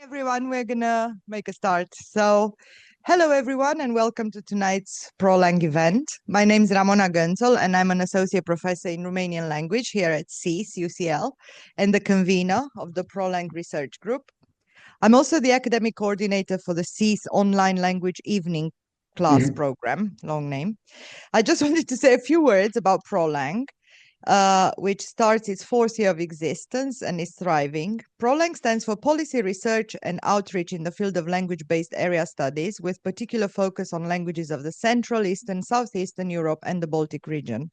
Everyone, we're gonna make a start. Hello everyone, and welcome to tonight's PROLang event. My name is Ramona Gânțol, and I'm an associate professor in Romanian language here at CIS, UCL, and the convener of the PROLang research group. I'm also the academic coordinator for the CIS online language evening class program, long name. I just wanted to say a few words about PROLang. Which starts its fourth year of existence and is thriving. PROLang stands for Policy Research and Outreach in the field of language-based area studies, with particular focus on languages of the Central, Eastern, Southeastern Europe and the Baltic region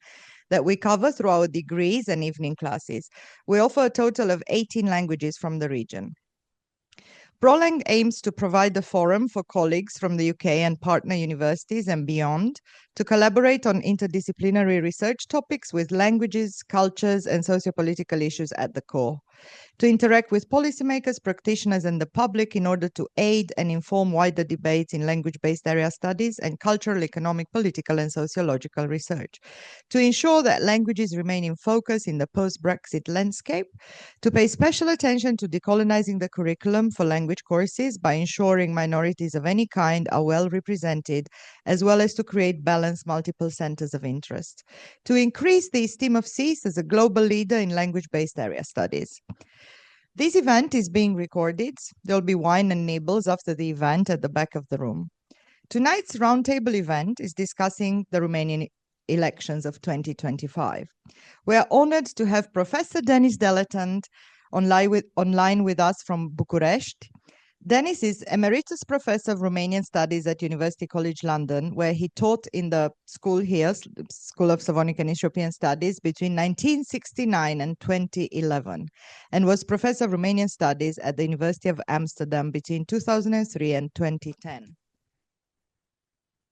that we cover through our degrees and evening classes. We offer a total of 18 languages from the region. PROLang aims to provide a forum for colleagues from the UK and partner universities and beyond to collaborate on interdisciplinary research topics with languages, cultures, and sociopolitical issues at the core, to interact with policymakers, practitioners, and the public in order to aid and inform wider debates in language-based area studies and cultural, economic, political, and sociological research, to ensure that languages remain in focus in the post-Brexit landscape, to pay special attention to decolonizing the curriculum for language courses by ensuring minorities of any kind are well represented, as well as to create balanced multiple centers of interest, to increase the esteem of CIS as a global leader in language-based area studies. This event is being recorded. There'll be wine and nibbles after the event at the back of the room. Tonight's roundtable event is discussing the Romanian elections of 2025. We are honored to have Professor Denis Deletant online with us from Bucharest. Denis is Emeritus Professor of Romanian Studies at University College London, where he taught in the school here, School of Slavonic and East European Studies, between 1969 and 2011, and was Professor of Romanian Studies at the University of Amsterdam between 2003 and 2010.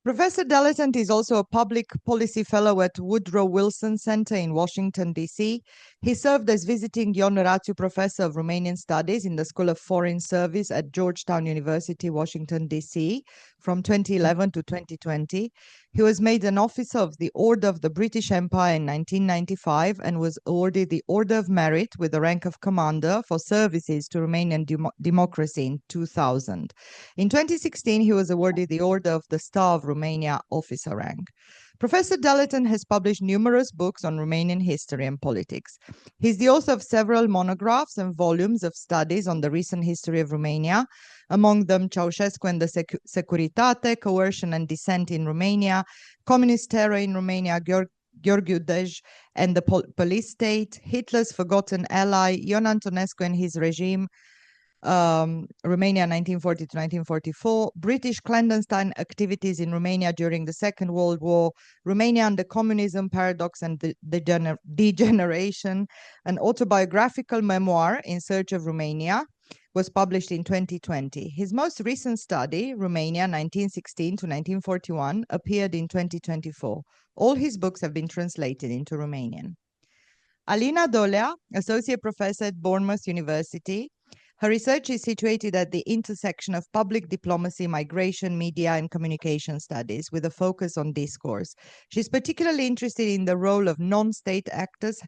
Professor Deletant is also a public policy fellow at Woodrow Wilson Center in Washington, D.C. He served as visiting Ion Rațiu Professor of Romanian Studies in the School of Foreign Service at Georgetown University, Washington, D.C. from 2011 to 2020. He was made an officer of the Order of the British Empire in 1995 and was awarded the Order of Merit with the rank of Commander for services to Romanian democracy in 2000. In 2016, he was awarded the Order of the Star of Romania officer rank. Professor Deletant has published numerous books on Romanian history and politics. He's the author of several monographs and volumes of studies on the recent history of Romania, among them Ceausescu and the Securitate, Coercion and Dissent in Romania, Communist Terror in Romania, Gheorghe Dan and the Police State, Hitler's Forgotten Ally, Ion Antonescu and his regime, Romania 1940 to 1944, British clandestine activities in Romania during the Second World War, Romania under communism, paradox and degeneration, an autobiographical memoir, In Search of Romania, was published in 2020. His most recent study, Romania 1916 to 1941, appeared in 2024. All his books have been translated into Romanian. Alina Dolea, Associate Professor at Bournemouth University. Her research is situated at the intersection of public diplomacy, migration, media, and communication studies, with a focus on discourse. She's particularly interested in the role of non-state actors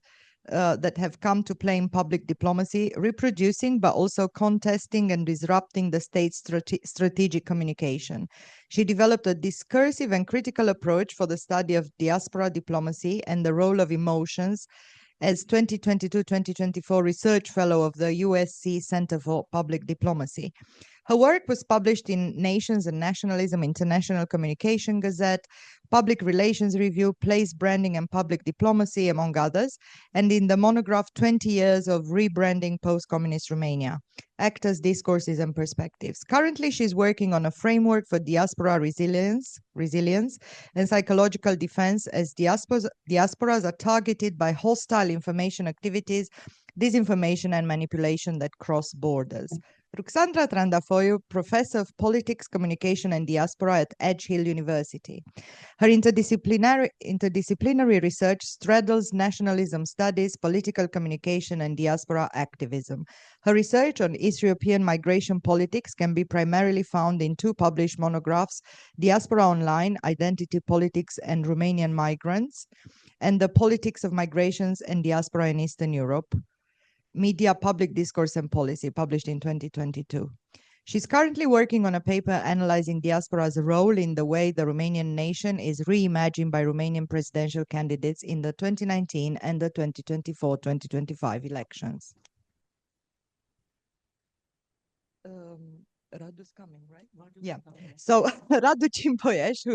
that have come to play in public diplomacy, reproducing but also contesting and disrupting the state's strategic communication. She developed a discursive and critical approach for the study of diaspora diplomacy and the role of emotions as 2022-2024 Research Fellow of the USC Center for Public Diplomacy. Her work was published in Nations and Nationalism, International Communication Gazette, Public Relations Review, Place Branding and Public Diplomacy, among others, and in the monograph 20 Years of Rebranding Post-Communist Romania, Actors, Discourses and Perspectives. Currently, she's working on a framework for diaspora resilience and psychological defense as diasporas are targeted by hostile information activities, disinformation and manipulation that cross borders. Ruxandra Trandafoiu, Professor of Politics, Communication and Diaspora at Edge Hill University. Her interdisciplinary research straddles nationalism studies, political communication and diaspora activism. Her research on East European migration politics can be primarily found in two published monographs, Diaspora Online, Identity Politics and Romanian Migrants, and The Politics of Migrations and Diaspora in Eastern Europe, Media, Public Discourse and Policy, published in 2022. She's currently working on a paper analyzing diaspora's role in the way the Romanian nation is reimagined by Romanian presidential candidates in the 2019 and the 2024-2025 elections. Radu's coming, right? Yeah. So Radu Cimpoieș,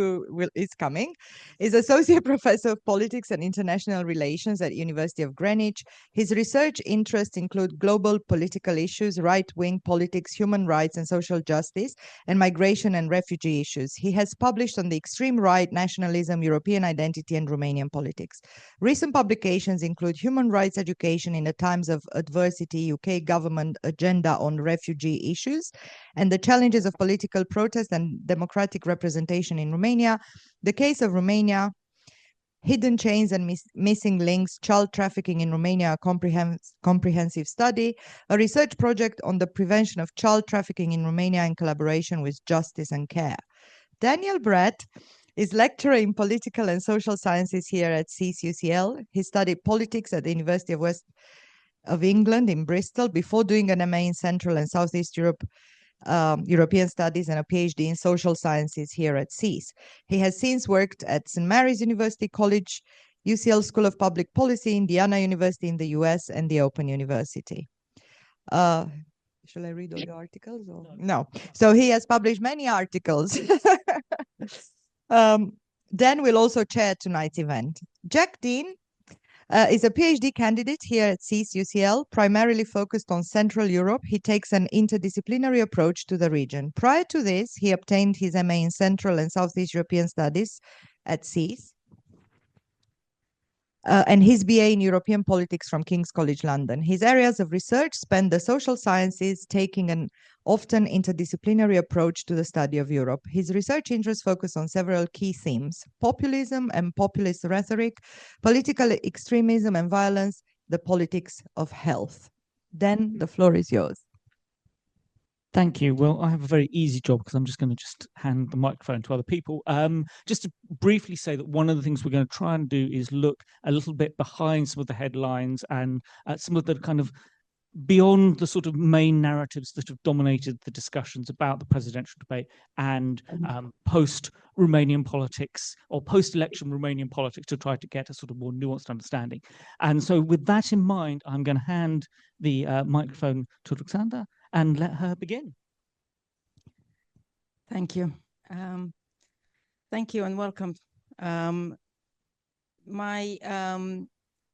is coming, is Associate Professor of Politics and International Relations at University of Greenwich. His research interests include global political issues, right-wing politics, human rights and social justice, and migration and refugee issues. He has published on the extreme right, nationalism, European identity, and Romanian politics. Recent publications include Human Rights Education in the Times of Adversity, UK Government Agenda on Refugee Issues, and the Challenges of Political Protest and Democratic Representation in Romania, The Case of Romania, Hidden Chains and Missing Links, Child Trafficking in Romania, a comprehensive study, a research project on the prevention of child trafficking in Romania in collaboration with Justice and Care. Daniel Brett is lecturer in political and social sciences here at CEES UCL. He studied politics at the University of West of England in Bristol before doing an MA in Central and Southeast Europe European Studies and a PhD in Social Sciences here at CEES. He has since worked at St. Mary's University College, UCL School of Public Policy, Indiana University in the US, and the Open University. Shall I read all the articles? Or? No. So he has published many articles. Dan will also chair tonight's event. Jack Dean is a PhD candidate here at CEES UCL, primarily focused on Central Europe. He takes an interdisciplinary approach to the region. Prior to this, he obtained his MA in Central and Southeast European Studies at CEES, and his BA in European Politics from King's College London. His areas of research span the social sciences, taking an often interdisciplinary approach to the study of Europe. His research interests focus on several key themes: populism and populist rhetoric, political extremism and violence, the politics of health. Then the floor is yours. Thank you. Well, I have a very easy job because I'm just going to hand the microphone to other people. Just to briefly say that one of the things we're going to try and do is look a little bit behind some of the headlines and some of the kind of beyond the sort of main narratives that have dominated the discussions about the presidential debate and post-Romanian politics or post-election Romanian politics to try to get a sort of more nuanced understanding. And so with that in mind, I'm going to hand the microphone to Alexandra and let her begin. Thank you. Thank you and welcome. My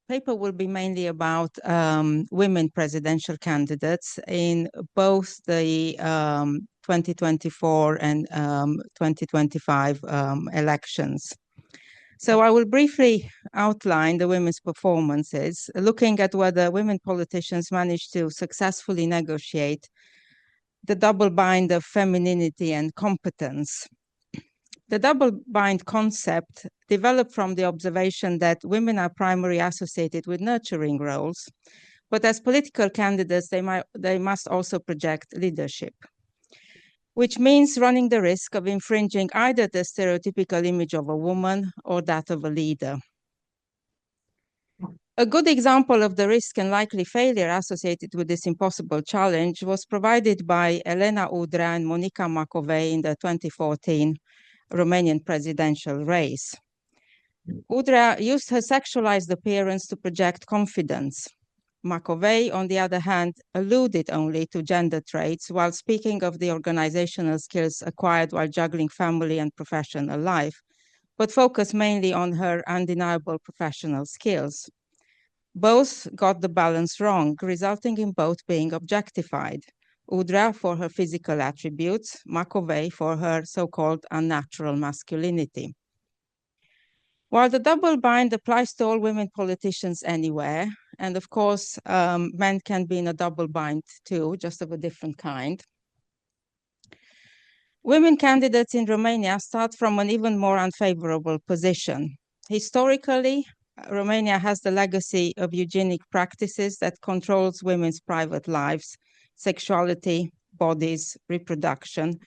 paper will be mainly about women presidential candidates in both the 2024 and 2025 elections. So I will briefly outline the women's performances, looking at whether women politicians managed to successfully negotiate the double bind of femininity and competence. The double bind concept developed from the observation that women are primarily associated with nurturing roles, but as political candidates, they must also project leadership, which means running the risk of infringing either the stereotypical image of a woman or that of a leader. A good example of the risk and likely failure associated with this impossible challenge was provided by Elena Udrea and Monica Macovei in the 2014 Romanian presidential race. Udrea used her sexualized appearance to project confidence. Macovei, on the other hand, alluded only to gender traits while speaking of the organizational skills acquired while juggling family and professional life, but focused mainly on her undeniable professional skills. Both got the balance wrong, resulting in both being objectified. Udrea for her physical attributes, Macovei for her so-called unnatural masculinity. While the double bind applies to all women politicians anywhere, and of course, men can be in a double bind too, just of a different kind, women candidates in Romania start from an even more unfavorable position. Historically, Romania has the legacy of eugenic practices that controls women's private lives, sexuality, bodies, reproduction,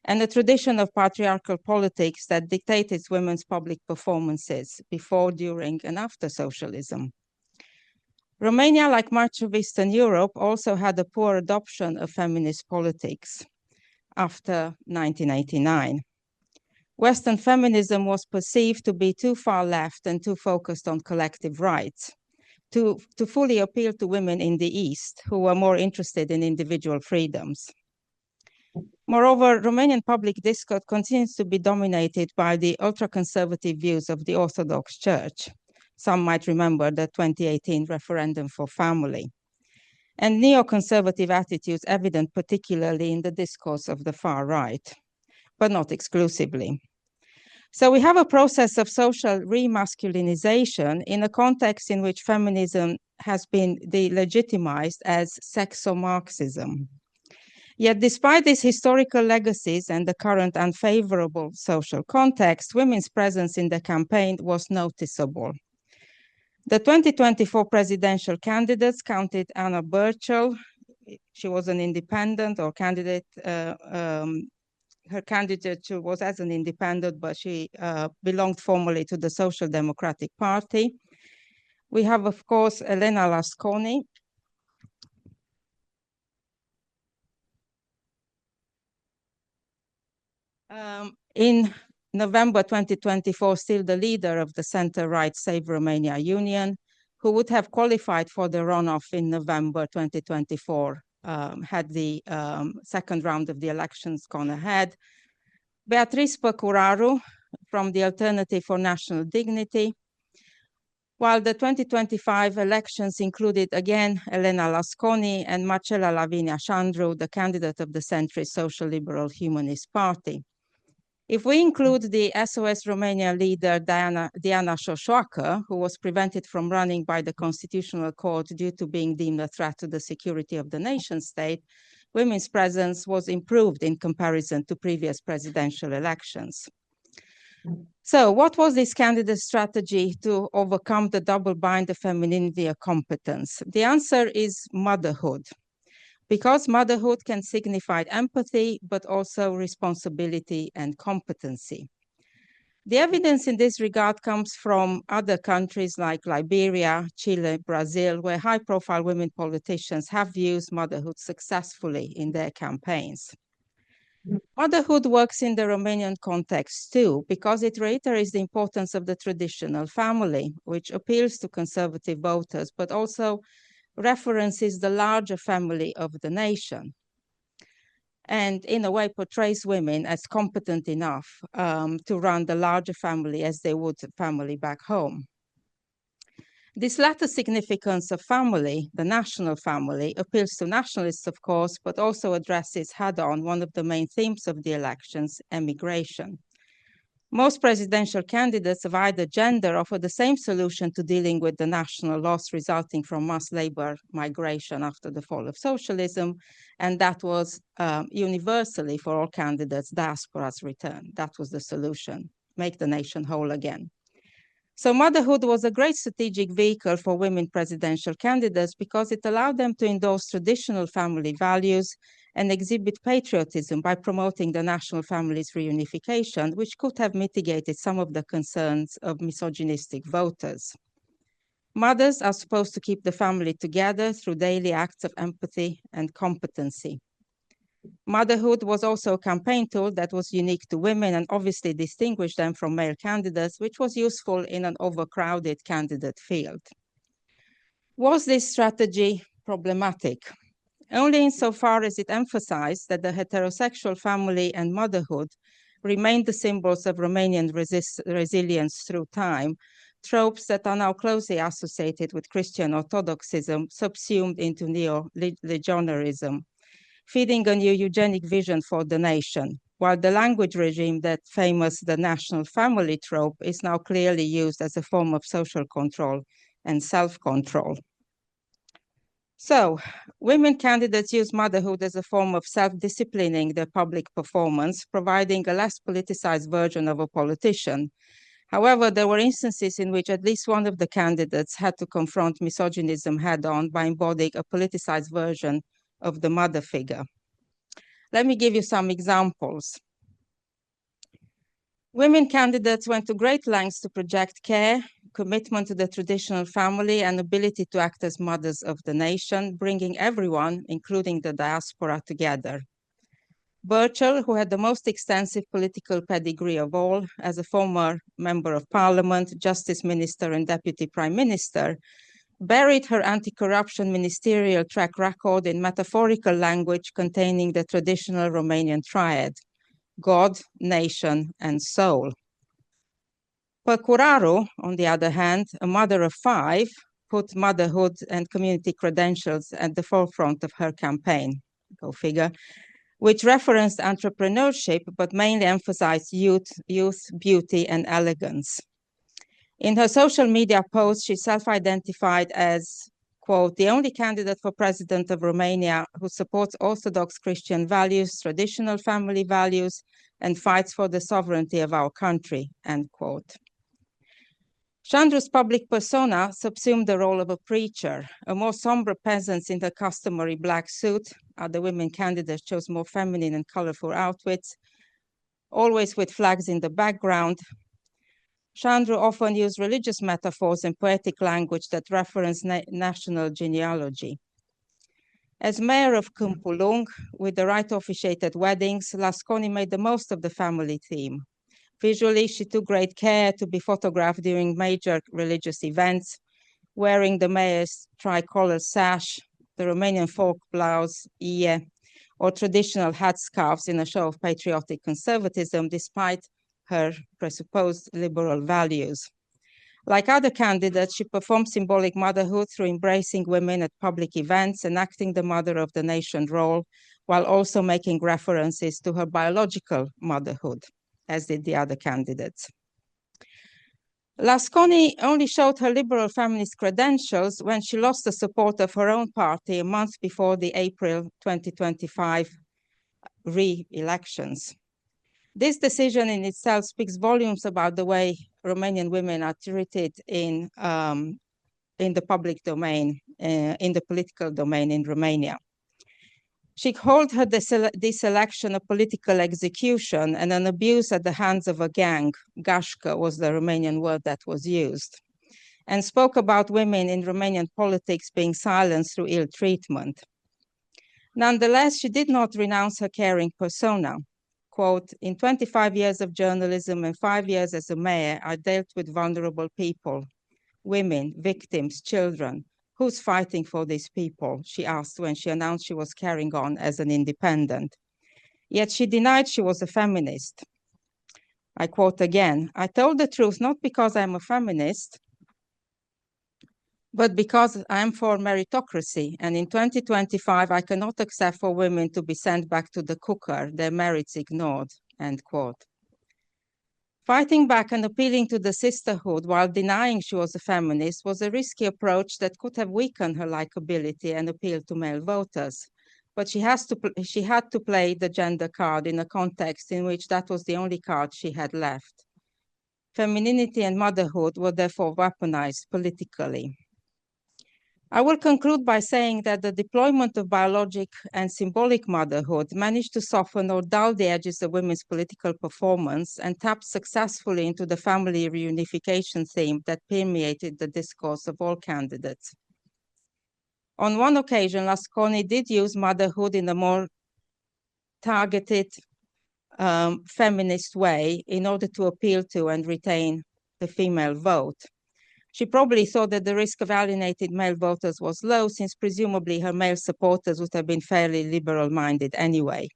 and a tradition of patriarchal politics that dictated women's public performances before, during, and after socialism. Romania, like much of Eastern Europe, also had a poor adoption of feminist politics. after 1989. Western feminism was perceived to be too far left and too focused on collective rights to fully appeal to women in the East who were more interested in individual freedoms. Moreover, Romanian public discourse continues to be dominated by the ultra-conservative views of the Orthodox Church. Some might remember the 2018 referendum for family, and neoconservative attitudes evident particularly in the discourse of the far right, but not exclusively. So we have a process of social remasculinization in a context in which feminism has been delegitimized as sexo-Marxism. Yet despite these historical legacies and the current unfavorable social context, women's presence in the campaign was noticeable. The 2024 presidential candidates counted Anna Burchell. She was an independent or candidate. Her candidature was as an independent, but she belonged formally to the Social Democratic Party. We have, of course, Elena Lasconi. In November 2024, still the leader of the center-right Save Romania Union, who would have qualified for the runoff in November 2024, had the second round of the elections gone ahead. Beatrice Păcuraru from the Alternative for National Dignity, while the 2025 elections included again Elena Lasconi and Marcela Lavinia Șandru, the candidate of the centrist Social Liberal Humanist Party. If we include the SOS Romania leader Diana Șoșoacă, who was prevented from running by the Constitutional Court due to being deemed a threat to the security of the nation state, women's presence was improved in comparison to previous presidential elections. So what was this candidate's strategy to overcome the double bind of femininity and competence? The answer is motherhood, because motherhood can signify empathy, but also responsibility and competency. The evidence in this regard comes from other countries like Liberia, Chile, Brazil, where high-profile women politicians have used motherhood successfully in their campaigns. Motherhood works in the Romanian context too, because it reiterates the importance of the traditional family, which appeals to conservative voters, but also references the larger family of the nation, and in a way portrays women as competent enough to run the larger family as they would family back home. This latter significance of family, the national family, appeals to nationalists, of course, but also addresses head-on one of the main themes of the elections, emigration. Most presidential candidates of either gender offer the same solution to dealing with the national loss resulting from mass labor migration after the fall of socialism, and that was universally for all candidates, diasporas return. That was the solution, make the nation whole again. So motherhood was a great strategic vehicle for women presidential candidates because it allowed them to endorse traditional family values and exhibit patriotism by promoting the national family's reunification, which could have mitigated some of the concerns of misogynistic voters. Mothers are supposed to keep the family together through daily acts of empathy and competency. Motherhood was also a campaign tool that was unique to women and obviously distinguished them from male candidates, which was useful in an overcrowded candidate field. Was this strategy problematic? Only insofar as it emphasized that the heterosexual family and motherhood remained the symbols of Romanian resilience through time, tropes that are now closely associated with Christian Orthodoxism subsumed into neo-legionarism, feeding a new eugenic vision for the nation, while the language regime that famous the national family trope is now clearly used as a form of social control and self-control. So, women candidates use motherhood as a form of self-disciplining their public performance, providing a less politicized version of a politician. However, there were instances in which at least one of the candidates had to confront misogynism head-on by embodying a politicized version of the mother figure. Let me give you some examples. Women candidates went to great lengths to project care, commitment to the traditional family, and ability to act as mothers of the nation, bringing everyone, including the diaspora, together. Burchell, who had the most extensive political pedigree of all, as a former member of parliament, justice minister, and deputy prime minister, buried her anti-corruption ministerial track record in metaphorical language containing the traditional Romanian triad: God, nation, and soul. Păcuraru, on the other hand, a mother of 5, put motherhood and community credentials at the forefront of her campaign, go figure, which referenced entrepreneurship, but mainly emphasized youth, beauty, and elegance. In her social media post, she self-identified as, quote, the only candidate for president of Romania who supports Orthodox Christian values, traditional family values, and fights for the sovereignty of our country, end quote. Sandru's public persona subsumed the role of a preacher. A more somber peasant in the customary black suit. Other women candidates chose more feminine and colorful outfits, always with flags in the background. Sandru often used religious metaphors and poetic language that reference national genealogy. As mayor of Câmpulung, with the right to officiate at weddings, Lasconi made the most of the family theme. Visually, she took great care to be photographed during major religious events, wearing the mayor's tricolor sash, the Romanian folk blouse, ie, or traditional headscarves in a show of patriotic conservatism, despite her presupposed liberal values. Like other candidates, she performed symbolic motherhood through embracing women at public events, enacting the mother of the nation role, while also making references to her biological motherhood, as did the other candidates. Lasconi only showed her liberal feminist credentials when she lost the support of her own party a month before the April 2025 re-elections. This decision in itself speaks volumes about the way Romanian women are treated in the public domain, in the political domain in Romania. She called her this election a political execution and an abuse at the hands of a gang. Gașcă was the Romanian word that was used, and spoke about women in Romanian politics being silenced through ill treatment. Nonetheless, she did not renounce her caring persona. Quote, in 25 years of journalism and 5 years as a mayor, I dealt with vulnerable people, women, victims, children. Who's fighting for these people? She asked when she announced she was carrying on as an independent. Yet she denied she was a feminist. I quote again, I told the truth not because I'm a feminist, but because I'm for meritocracy. And in 2025, I cannot accept for women to be sent back to the cooker, their merits ignored, end quote. Fighting back and appealing to the sisterhood while denying she was a feminist was a risky approach that could have weakened her likability and appeal to male voters. But she had to play the gender card in a context in which that was the only card she had left. Femininity and motherhood were therefore weaponized politically. I will conclude by saying that the deployment of biologic and symbolic motherhood managed to soften or dull the edges of women's political performance and tapped successfully into the family reunification theme that permeated the discourse of all candidates. On one occasion, Lasconi did use motherhood in a more targeted feminist way in order to appeal to and retain the female vote. She probably thought that the risk of alienated male voters was low, since presumably her male supporters would have been fairly liberal-minded anyway.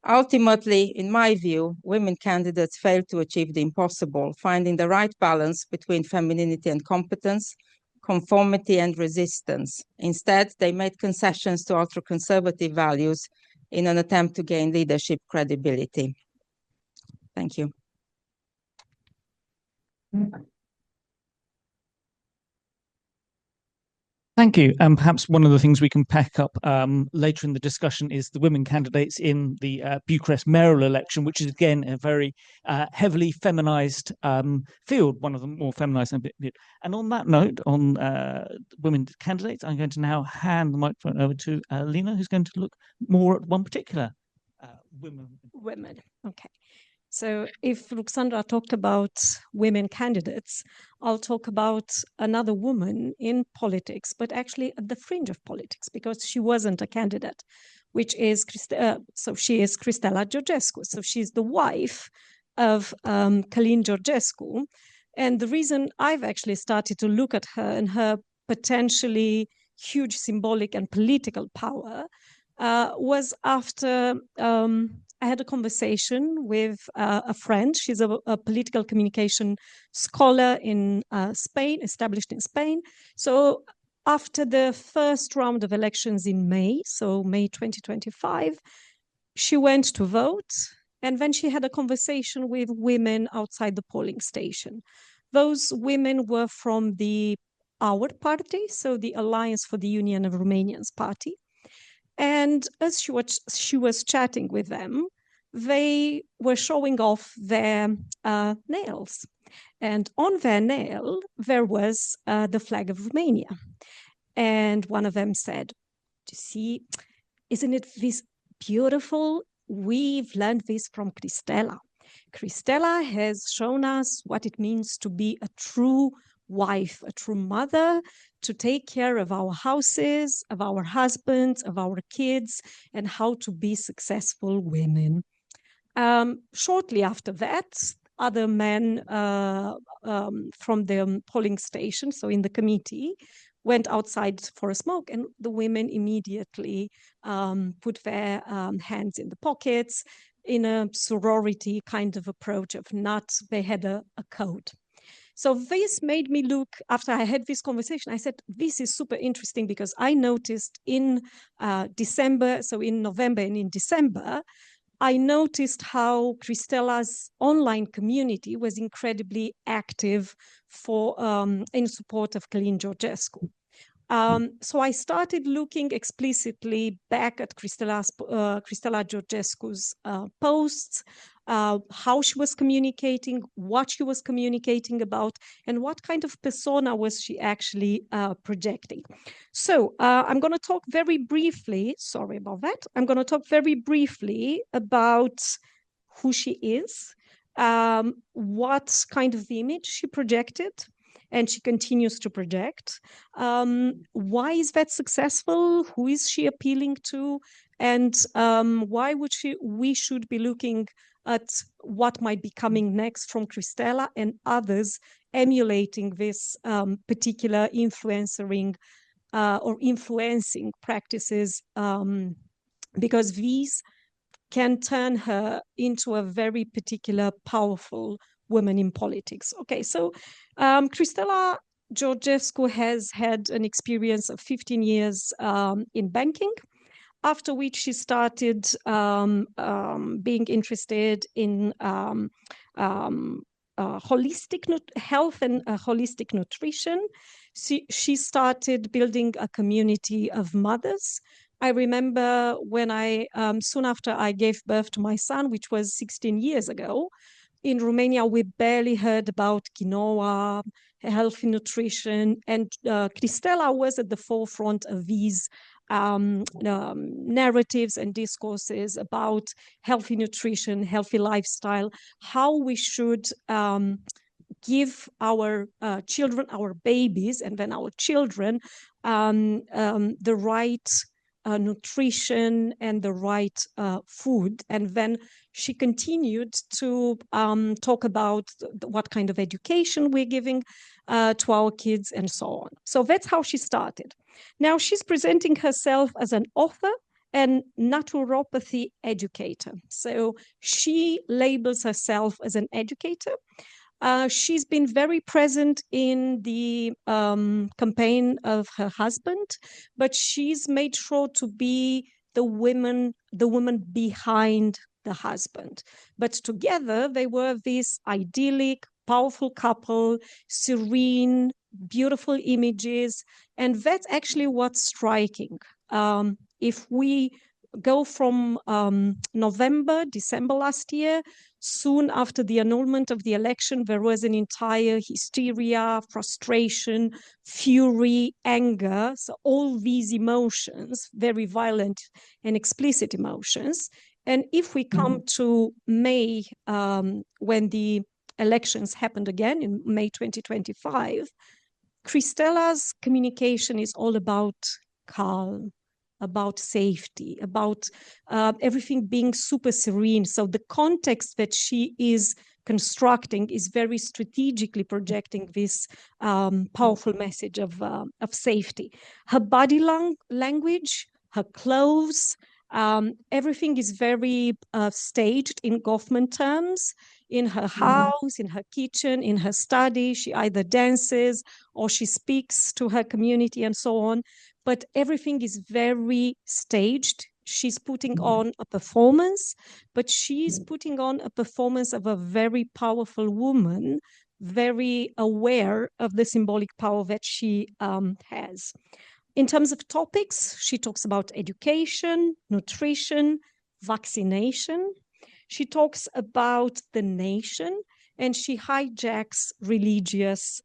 Ultimately, in my view, women candidates failed to achieve the impossible, finding the right balance between femininity and competence, conformity and resistance. Instead, they made concessions to ultra-conservative values in an attempt to gain leadership credibility. Thank you. Thank you. And perhaps one of the things we can pack up later in the discussion is the women candidates in the Bucharest mayoral election, which is again a very heavily feminized field, one of the more feminized. And on that note, on women candidates, I'm going to now hand the microphone over to Lena, who's going to look more at one particular women. Women, okay. So if Ruxandra talked about women candidates, I'll talk about another woman in politics, but actually at the fringe of politics, because she wasn't a candidate, which is, so she is Cristela Georgescu. So she's the wife of Calin Georgescu. And the reason I've actually started to look at her and her potentially huge symbolic and political power was after I had a conversation with a friend. She's a political communication scholar in Spain, established in Spain. So after the first round of elections in May, so May 2025, she went to vote. And then she had a conversation with women outside the polling station. Those women were from our party, so the Alliance for the Union of Romanians party. And as she was chatting with them, they were showing off their nails. And on their nail, there was the flag of Romania. And one of them said, "You see, isn't it this beautiful? We've learned this from Cristela. Cristela has shown us what it means to be a true wife, a true mother, to take care of our houses, of our husbands, of our kids, and how to be successful women." Shortly after that, other men from the polling station, so in the committee, went outside for a smoke, and the women immediately put their hands in the pockets in a sorority kind of approach of not, they had a code. So this made me look, after I had this conversation, I said, this is super interesting, because I noticed in December, so in November and in December, I noticed how Cristela's online community was incredibly active for in support of Calin Georgescu. So I started looking explicitly back at Cristela Georgescu's posts, how she was communicating, what she was communicating about, and what kind of persona was she actually projecting. So I'm going to talk very briefly, sorry about that, I'm going to talk very briefly about who she is, what kind of image she projected, and she continues to project. Why is that successful? Who is she appealing to? And why would we should be looking at what might be coming next from Cristela and others emulating this particular influencing practices, because these can turn her into a very particular powerful woman in politics. Okay, so Cristela Georgescu has had an experience of 15 years in banking, after which she started being interested in holistic health and holistic nutrition. She started building a community of mothers. I remember when soon after I gave birth to my son, which was 16 years ago, in Romania, we barely heard about quinoa, healthy nutrition, and Cristela was at the forefront of these narratives and discourses about healthy nutrition, healthy lifestyle, how we should give our children, our babies, and then our children the right nutrition and the right food. And then she continued to talk about what kind of education we're giving to our kids and so on. So that's how she started. Now she's presenting herself as an author and naturopathy educator. So she labels herself as an educator. She's been very present in the campaign of her husband, but she's made sure to be the woman behind the husband. But together they were this idyllic, powerful couple, serene, beautiful images, and that's actually what's striking. If we go from November, December last year, soon after the annulment of the election, there was an entire hysteria, frustration, fury, anger. So all these emotions, very violent and explicit emotions. And if we come to May, when the elections happened again in May 2025, Cristella's communication is all about calm, about safety, about everything being super serene. So the context that she is constructing is very strategically projecting this powerful message of safety. Her body language, her clothes, everything is very staged in Goffman terms. In her house, in her kitchen, in her study, she either dances or she speaks to her community and so on. But everything is very staged. She's putting on a performance, but she's putting on a performance of a very powerful woman, very aware of the symbolic power that she has. In terms of topics, she talks about education, nutrition, vaccination. She talks about the nation, and she hijacks religious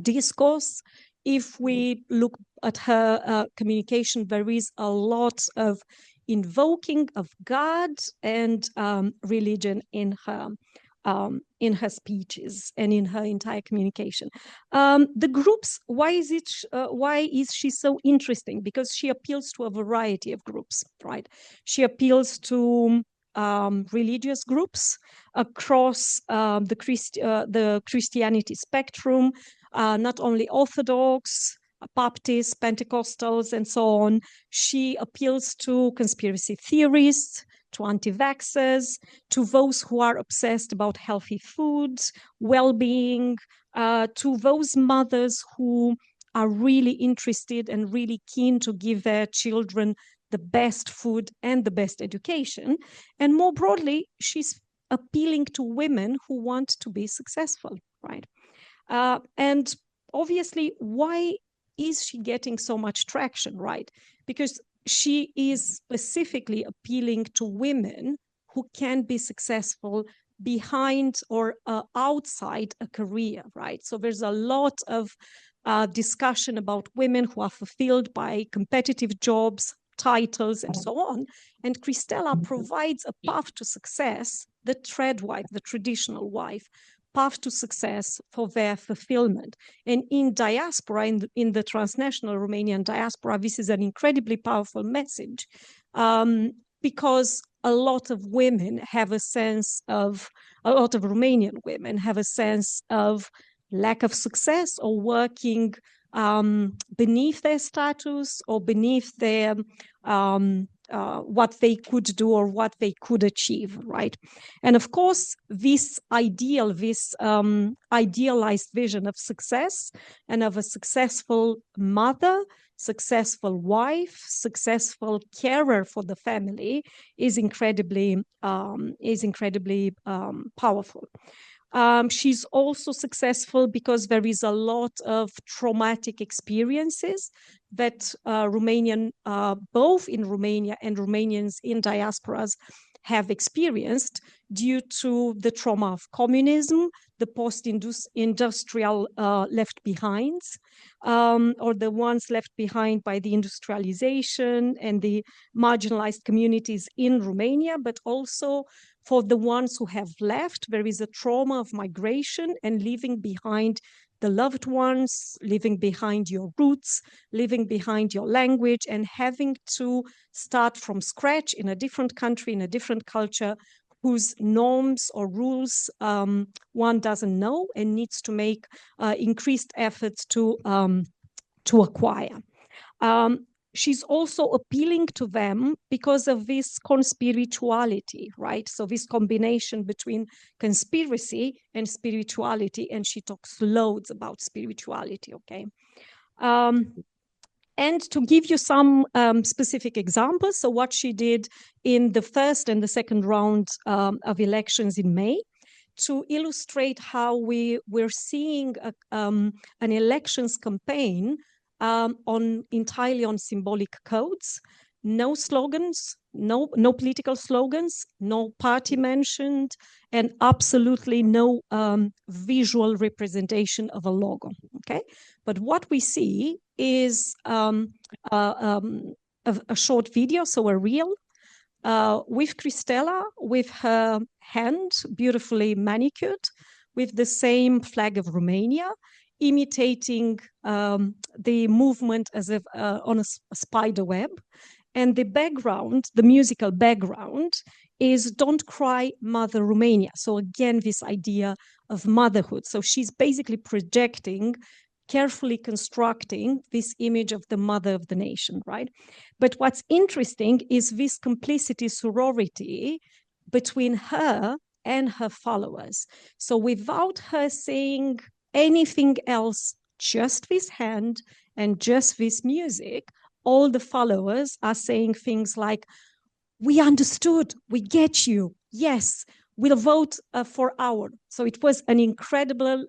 discourse. If we look at her communication, there is a lot of invoking of God and religion in her speeches and in her entire communication. The groups, why is she so interesting? Because she appeals to a variety of groups, right? She appeals to religious groups across the Christianity spectrum, not only Orthodox, Baptists, Pentecostals, and so on. She appeals to conspiracy theorists, to anti-vaxxers, to those who are obsessed about healthy foods, well-being, to those mothers who are really interested and really keen to give their children the best food and the best education. And more broadly, she's appealing to women who want to be successful, right? And obviously, why is she getting so much traction, right? Because she is specifically appealing to women who can be successful behind or outside a career, right? So there's a lot of discussion about women who are fulfilled by competitive jobs, titles, and so on. And Cristela provides a path to success, the trad wife, the traditional wife, path to success for their fulfillment. And in diaspora, in the transnational Romanian diaspora, this is an incredibly powerful message because a lot of women have a sense of, a lot of Romanian women have a sense of lack of success or working beneath their status or beneath their what they could do or what they could achieve, right? And of course, this ideal, this idealized vision of success and of a successful mother, successful wife, successful carer for the family is incredibly powerful. She's also successful because there is a lot of traumatic experiences that Romanian, both in Romania and Romanians in diasporas have experienced due to the trauma of communism, the post-industrial left behinds, or the ones left behind by the industrialization and the marginalized communities in Romania, but also for the ones who have left. There is a trauma of migration and leaving behind the loved ones, leaving behind your roots, leaving behind your language, and having to start from scratch in a different country, in a different culture, whose norms or rules one doesn't know and needs to make increased efforts to acquire. She's also appealing to them because of this conspirituality, right? So this combination between conspiracy and spirituality, and she talks loads about spirituality, okay? And to give you some specific examples, so what she did in the first and the second round of elections in May, to illustrate how we're seeing an elections campaign entirely on symbolic codes, no slogans, no political slogans, no party mentioned, and absolutely no visual representation of a logo, okay? But what we see is a short video, so a reel, with Cristela, with her hand beautifully manicured, with the same flag of Romania, imitating the movement as if on a spider web. And the background, the musical background, is Don't Cry, Mother Romania. So again, this idea of motherhood. So she's basically projecting, carefully constructing this image of the mother of the nation, right? But what's interesting is this complicity, sorority between her and her followers. So without her saying anything else, just this hand and just this music, all the followers are saying things like, we understood, we get you, yes, we'll vote for our. So it was an incredible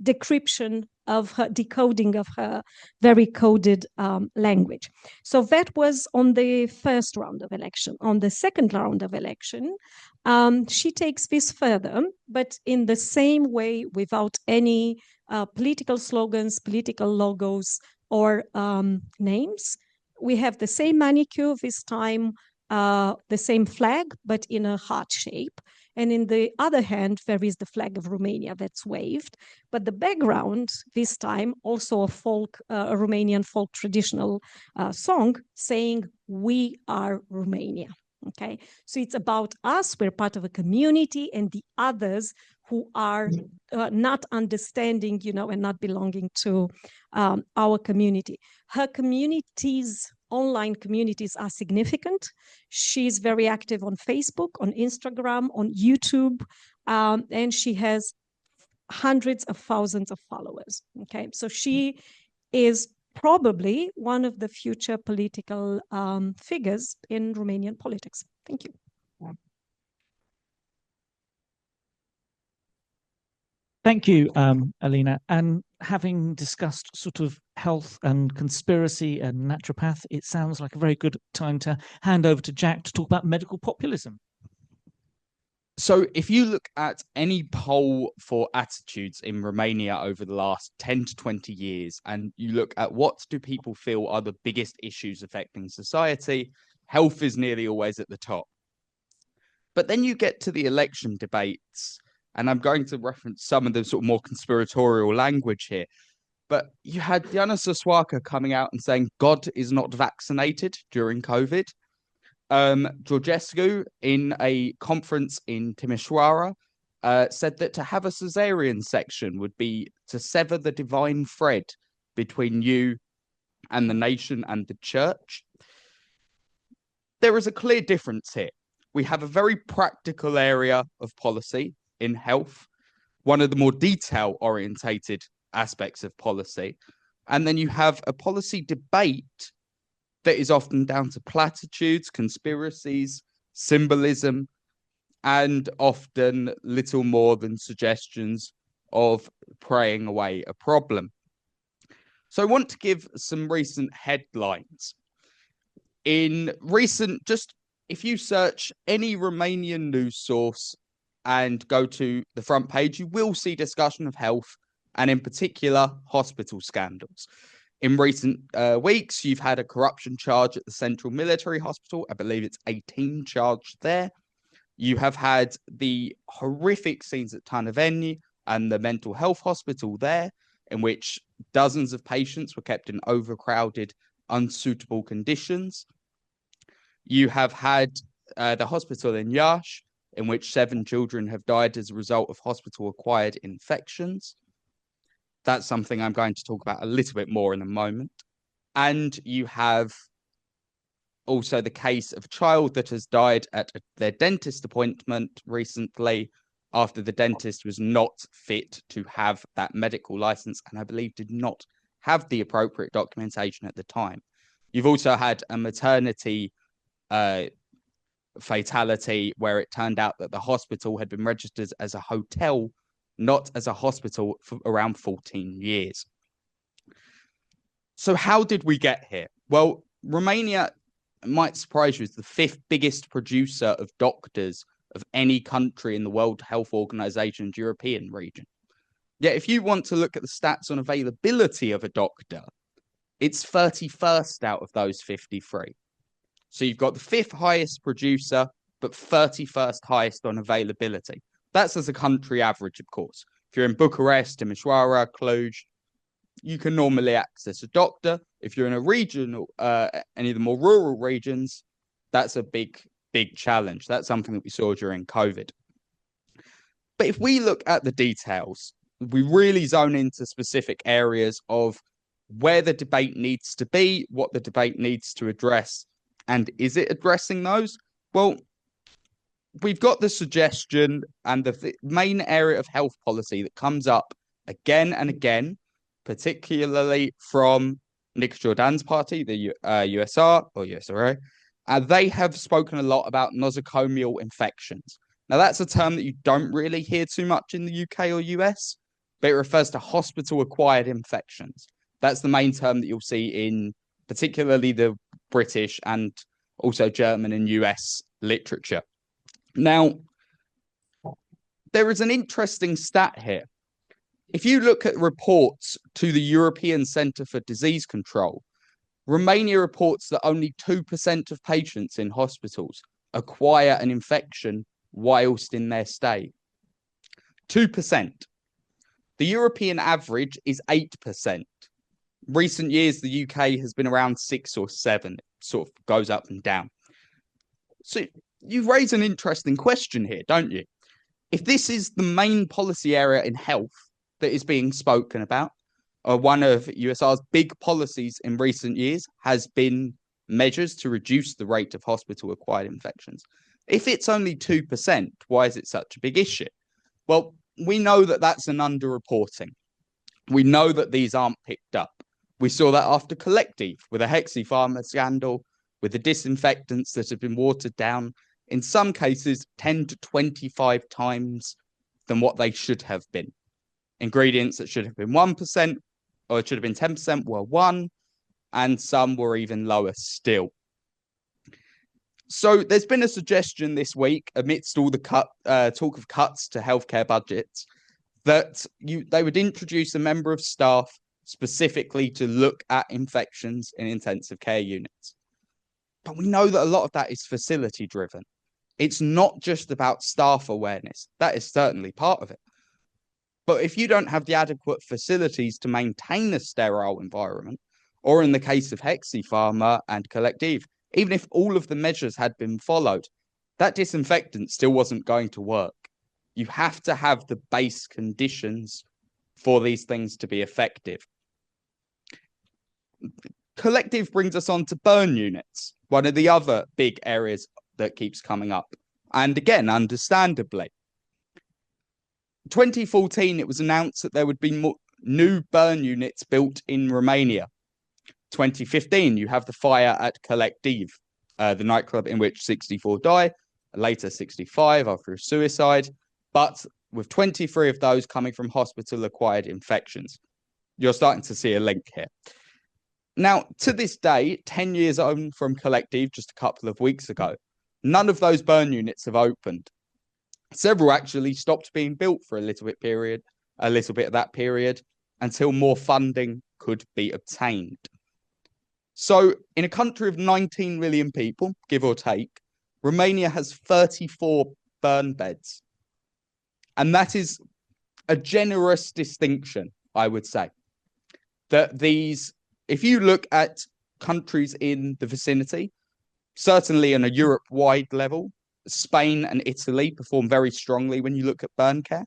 decryption of her, decoding of her very coded language. So that was on the first round of election. On the second round of election, she takes this further, but in the same way, without any political slogans, political logos, or names. We have the same manicure this time, the same flag, but in a heart shape. And in the other hand, there is the flag of Romania that's waved. But the background this time, also a folk, a Romanian folk traditional song saying, we are Romania. Okay, so it's about us, we're part of a community, and the others who are not understanding, you know, and not belonging to our community. Her communities, online communities, are significant. She's very active on Facebook, on Instagram, on YouTube, and she has hundreds of thousands of followers. Okay, so she is probably one of the future political figures in Romanian politics. Thank you. Thank you, Alina. And having discussed sort of health and conspiracy and naturopath, it sounds like a very good time to hand over to Jack to talk about medical populism. So if you look at any poll for attitudes in Romania over the last 10 to 20 years, and you look at what do people feel are the biggest issues affecting society, health is nearly always at the top. But then you get to the election debates, and I'm going to reference some of the sort of more conspiratorial language here. But you had Diana Soswaka coming out and saying God is not vaccinated during COVID. Georgescu, in a conference in Timișoara, said that to have a caesarean section would be to sever the divine thread between you and the nation and the church. There is a clear difference here. We have a very practical area of policy in health, one of the more detail-orientated aspects of policy. And then you have a policy debate that is often down to platitudes, conspiracies, symbolism, and often little more than suggestions of praying away a problem. So I want to give some recent headlines. In recent, just if you search any Romanian news source and go to the front page, you will see discussion of health and in particular hospital scandals. In recent weeks, you've had a corruption charge at the Central Military Hospital. I believe it's 18 charged there. You have had the horrific scenes at Târnăveni and the mental health hospital there, in which dozens of patients were kept in overcrowded, unsuitable conditions. You have had the hospital in Iași, in which 7 children have died as a result of hospital-acquired infections. That's something I'm going to talk about a little bit more in a moment. And you have also the case of a child that has died at their dentist appointment recently after the dentist was not fit to have that medical license and I believe did not have the appropriate documentation at the time. You've also had a maternity fatality where it turned out that the hospital had been registered as a hotel, not as a hospital, for around 14 years. So how did we get here? Well, Romania, might surprise you, is the 5th biggest producer of doctors of any country in the World Health Organization's European region. Yet if you want to look at the stats on availability of a doctor, it's 31st out of those 53. So you've got the 5th highest producer, but 31st highest on availability. That's as a country average, of course. If you're in Bucharest, Timișoara, Cluj, you can normally access a doctor. If you're in a regional, any of the more rural regions, that's a big challenge. That's something that we saw during COVID. But if we look at the details, we really zone into specific areas of where the debate needs to be, what the debate needs to address, and is it addressing those? Well, we've got the suggestion and the main area of health policy that comes up again and again, particularly from Nicuşor Dan's party, the USR or USR. They have spoken a lot about nosocomial infections. Now, that's a term that you don't really hear too much in the UK or US, but it refers to hospital-acquired infections. That's the main term that you'll see in particularly the British and also German and US literature. Now, there is an interesting stat here. If you look at reports to the European Centre for Disease Control, Romania reports that only 2% of patients in hospitals acquire an infection whilst in their stay. 2%. The European average is 8%. Recent years, the UK has been around 6 or 7. It sort of goes up and down. So you raise an interesting question here, don't you? If this is the main policy area in health that is being spoken about, one of USR's big policies in recent years has been measures to reduce the rate of hospital-acquired infections. If it's only 2%, why is it such a big issue? Well, we know that that's an underreporting. We know that these aren't picked up. We saw that after Collective with a hexapharma scandal, with the disinfectants that have been watered down, in some cases 10 to 25 times than what they should have been. Ingredients that should have been 1%, or it should have been 10%, were 1%, and some were even lower still. So there's been a suggestion this week, amidst all the talk of cuts to healthcare budgets, that they would introduce a member of staff specifically to look at infections in intensive care units. But we know that a lot of that is facility driven. It's not just about staff awareness. That is certainly part of it. But if you don't have the adequate facilities to maintain a sterile environment, or in the case of hexapharma and Collective, even if all of the measures had been followed, that disinfectant still wasn't going to work. You have to have the base conditions for these things to be effective. Collective brings us on to burn units, one of the other big areas that keeps coming up. And again, understandably, 2014, it was announced that there would be more new burn units built in Romania. 2015, you have the fire at Collective, the nightclub in which 64 died, later 65 after a suicide, but with 23 of those coming from hospital-acquired infections. You're starting to see a link here. Now, to this day, 10 years on from Collective, just a couple of weeks ago, none of those burn units have opened. Several actually stopped being built for a little bit of that period, until more funding could be obtained. So in a country of 19 million people, give or take, Romania has 34 burn beds. And that is a generous distinction, I would say. That these, if you look at countries in the vicinity, certainly on a Europe-wide level, Spain and Italy perform very strongly when you look at burn care.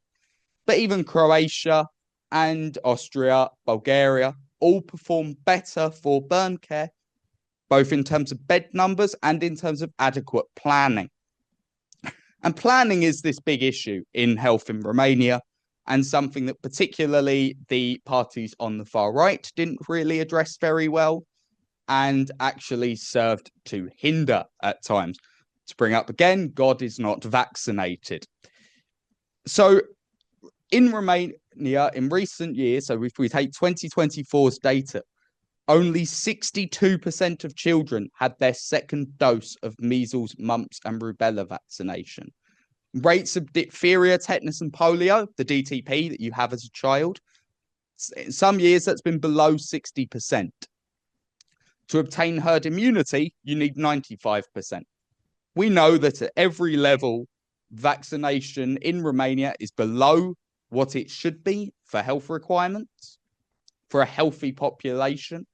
But even Croatia and Austria, Bulgaria, all perform better for burn care, both in terms of bed numbers and in terms of adequate planning. And planning is this big issue in health in Romania, and something that particularly the parties on the far right didn't really address very well, and actually served to hinder at times. To bring up again, God is not vaccinated. So in Romania, in recent years, so if we take 2024's data, only 62% of children had their second dose of measles, mumps, and rubella vaccination. Rates of diphtheria, tetanus, and polio, the DTP that you have as a child, in some years that's been below 60%. To obtain herd immunity, you need 95%. We know that at every level, vaccination in Romania is below what it should be for health requirements, for a healthy population.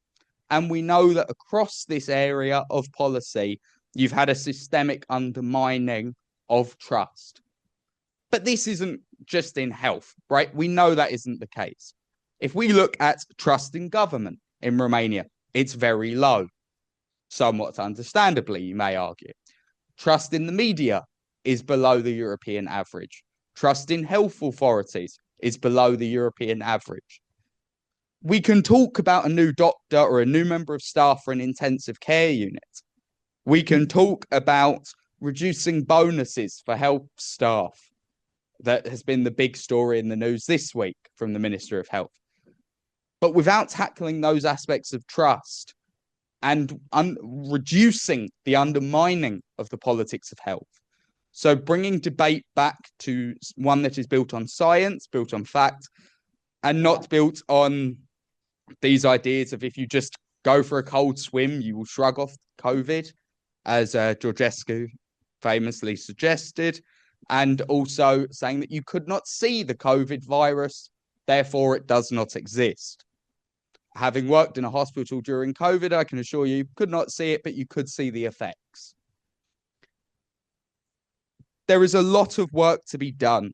And we know that across this area of policy, you've had a systemic undermining of trust. But this isn't just in health, right? We know that isn't the case. If we look at trust in government in Romania, it's very low. Somewhat understandably, you may argue. Trust in the media is below the European average. Trust in health authorities is below the European average. We can talk about a new doctor or a new member of staff for an intensive care unit. We can talk about reducing bonuses for health staff. That has been the big story in the news this week from the Minister of Health. But without tackling those aspects of trust and reducing the undermining of the politics of health, so bringing debate back to one that is built on science, built on fact, and not built on these ideas of if you just go for a cold swim, you will shrug off COVID, as Georgescu famously suggested, and also saying that you could not see the COVID virus, therefore it does not exist. Having worked in a hospital during COVID, I can assure you could not see it, but you could see the effects. There is a lot of work to be done.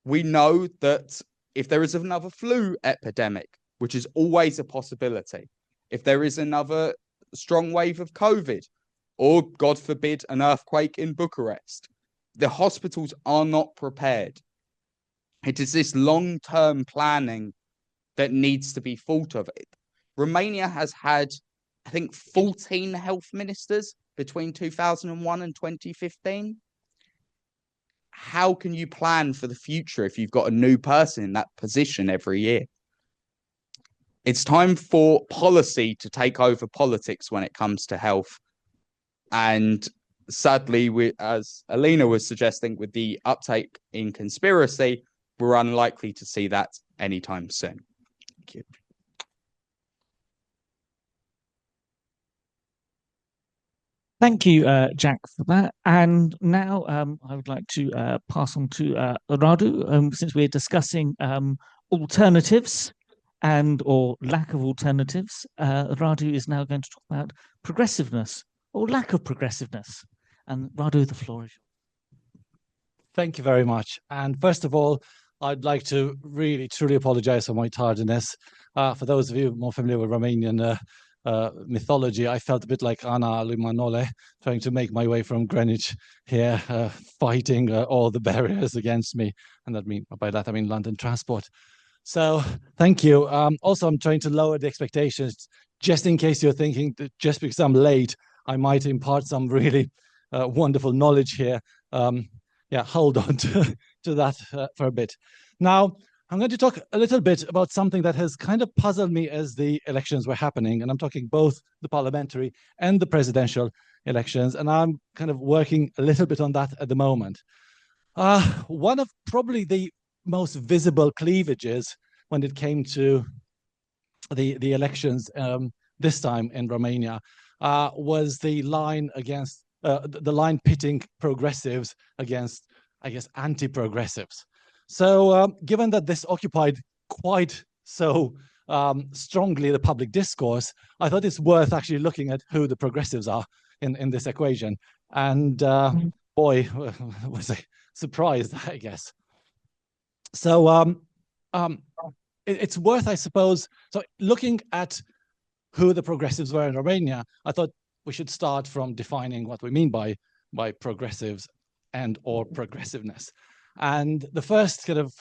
We know that if there is another flu epidemic, which is always a possibility, if there is another strong wave of COVID, or God forbid, an earthquake in Bucharest, the hospitals are not prepared. It is this long-term planning that needs to be thought of. Romania has had, I think, 14 health ministers between 2001 and 2015. How can you plan for the future if you've got a new person in that position every year? It's time for policy to take over politics when it comes to health. And sadly, as Alina was suggesting, with the uptake in conspiracy, we're unlikely to see that anytime soon. Thank you. Thank you, Jack, for that. And now I would like to pass on to Radu, since we're discussing alternatives or lack of alternatives. Radu is now going to talk about progressiveness or lack of progressiveness. And Radu, the floor is yours. Thank you very much. And first of all, I'd like to really, truly apologize for my tardiness. For those of you more familiar with Romanian mythology, I felt a bit like Ana lui Manole, trying to make my way from Greenwich here, fighting all the barriers against me. And by that I mean London transport. So thank you. Also, I'm trying to lower the expectations, just in case you're thinking that just because I'm late, I might impart some really wonderful knowledge here. Yeah, hold on to that for a bit. Now, I'm going to talk a little bit about something that has kind of puzzled me as the elections were happening, and I'm talking both the parliamentary and the presidential elections, and I'm kind of working a little bit on that at the moment. One of probably the most visible cleavages when it came to the elections this time in Romania was the line against the line pitting progressives against, I guess, anti-progressives. So given that this occupied quite so strongly the public discourse, I thought it's worth actually looking at who the progressives are in this equation. And boy, was I surprised, I guess. So it's worth, I suppose, so looking at who the progressives were in Romania, I thought we should start from defining what we mean by progressives and or progressiveness. And the first kind of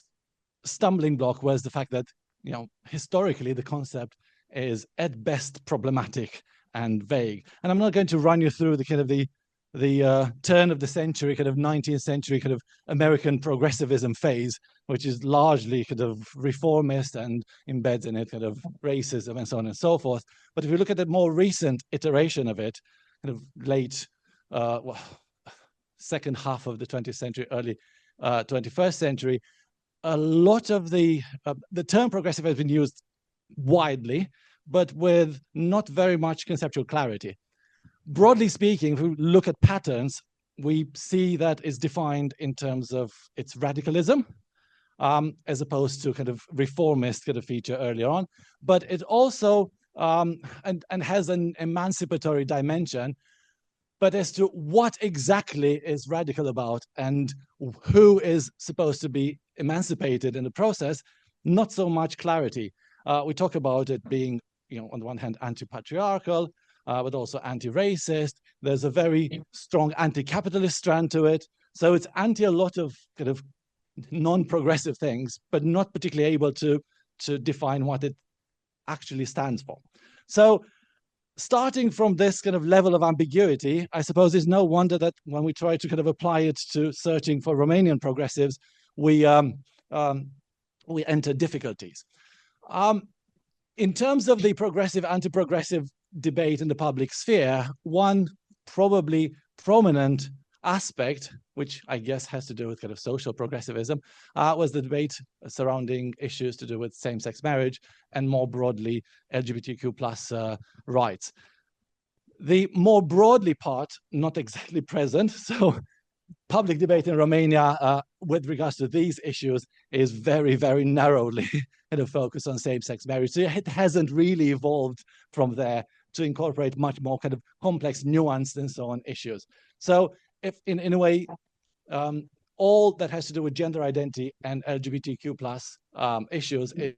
stumbling block was the fact that, you know, historically the concept is at best problematic and vague. And I'm not going to run you through the kind of the turn of the century, kind of 19th century kind of American progressivism phase, which is largely kind of reformist and embeds in it kind of racism and so on and so forth. But if you look at the more recent iteration of it, kind of late second half of the 20th century, early 21st century, a lot of the term progressive has been used widely, but with not very much conceptual clarity. Broadly speaking, if we look at patterns, we see that it's defined in terms of its radicalism, as opposed to kind of reformist kind of feature earlier on. But it also and has an emancipatory dimension. But as to what exactly is radical about and who is supposed to be emancipated in the process, not so much clarity. We talk about it being, on the one hand, anti-patriarchal, but also anti-racist. There's a very strong anti-capitalist strand to it. So it's anti a lot of kind of non-progressive things, but not particularly able to define what it actually stands for. So starting from this kind of level of ambiguity, I suppose it's no wonder that when we try to kind of apply it to searching for Romanian progressives, we enter difficulties. In terms of the progressive, anti-progressive debate in the public sphere, one probably prominent aspect, which I guess has to do with kind of social progressivism, was the debate surrounding issues to do with same-sex marriage and more broadly LGBTQ plus rights. The more broadly part, not exactly present, so public debate in Romania with regards to these issues is very, very narrowly kind of focused on same-sex marriage. So it hasn't really evolved from there to incorporate much more kind of complex, nuanced and so on issues. So if in a way, all that has to do with gender identity and LGBTQ plus issues is,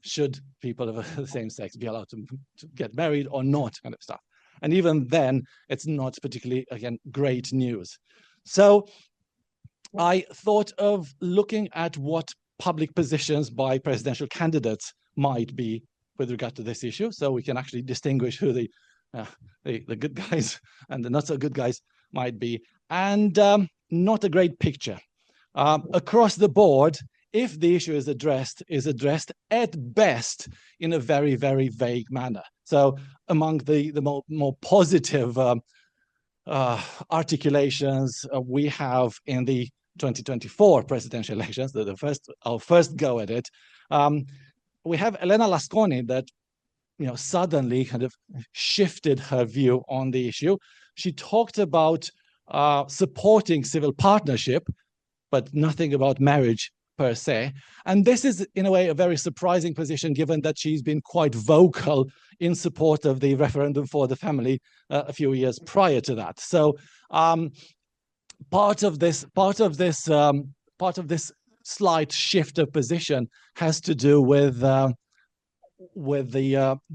should people of the same sex be allowed to get married or not, kind of stuff. And even then, it's not particularly, again, great news. So I thought of looking at what public positions by presidential candidates might be with regard to this issue, so we can actually distinguish who the good guys and the not so good guys might be. And not a great picture. Across the board, if the issue is addressed at best in a very, very vague manner. So among the more positive articulations we have in the 2024 presidential elections, our first go at it, we have Elena Lasconi that suddenly kind of shifted her view on the issue. She talked about supporting civil partnership, but nothing about marriage per se. And this is, in a way, a very surprising position, given that she's been quite vocal in support of the referendum for the family a few years prior to that. So part of this slight shift of position has to do with the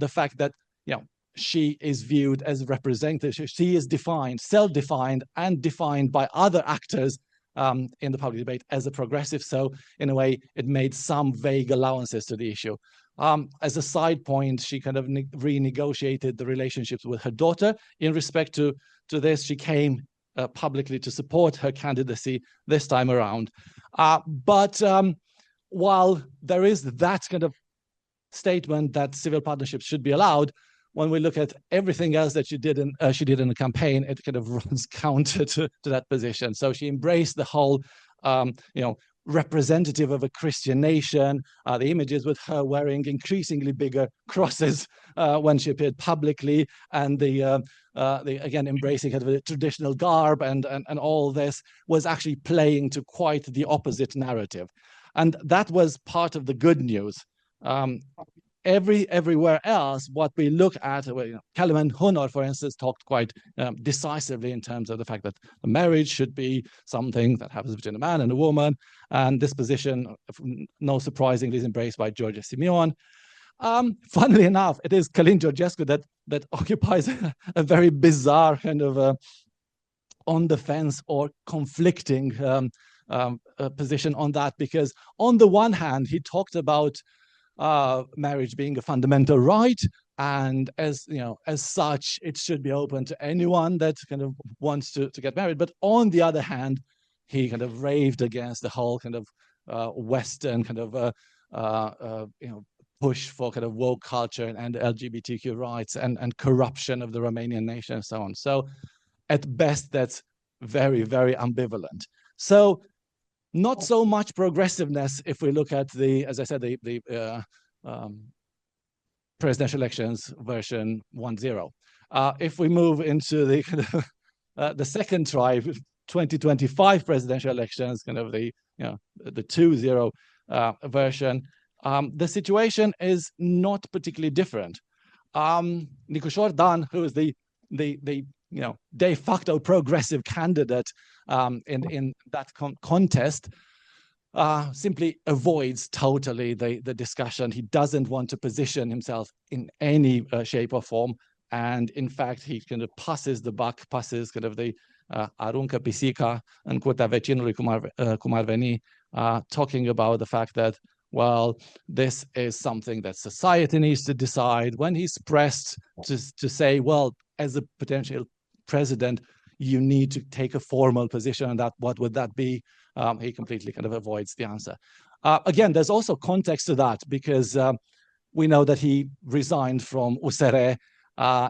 fact that she is viewed as representative. She is defined, self-defined, and defined by other actors in the public debate as a progressive. So in a way, it made some vague allowances to the issue. As a side point, she kind of renegotiated the relationships with her daughter. In respect to this, she came publicly to support her candidacy this time around. But while there is that kind of statement that civil partnerships should be allowed, when we look at everything else that she did in the campaign, it kind of runs counter to that position. So she embraced the whole, representative of a Christian nation, the images with her wearing increasingly bigger crosses when she appeared publicly, and the again embracing kind of the traditional garb and all this was actually playing to quite the opposite narrative. And that was part of the good news. Everywhere else, what we look at, Calin Georgescu, for instance, talked quite decisively in terms of the fact that a marriage should be something that happens between a man and a woman, and this position, no surprisingly, is embraced by Georghe Simion. Funnily enough, it is Calin Georgescu that occupies a very bizarre kind of on the fence or conflicting position on that, because on the one hand, he talked about marriage being a fundamental right, and as such, it should be open to anyone that kind of wants to get married. But on the other hand, he kind of raved against the whole kind of Western kind of push for kind of woke culture and LGBTQ rights and corruption of the Romanian nation and so on. So at best, that's very, very ambivalent. So not so much progressiveness if we look at as I said, the presidential elections version 1.0. If we move into the kind of the second try, 2025 presidential elections, kind of the the 2.0 version, the situation is not particularly different. Nicuşor Dan, who is the de facto progressive candidate in that contest, simply avoids totally the discussion. He doesn't want to position himself in any shape or form, and in fact he kind of passes the buck, passes kind of the aruncă pisica în curtea vecinului, cum ar veni, talking about the fact that, well, this is something that society needs to decide. When he's pressed to say, well, as a potential president, you need to take a formal position on that, what would that be? He completely kind of avoids the answer. Again, there's also context to that, because we know that he resigned from USR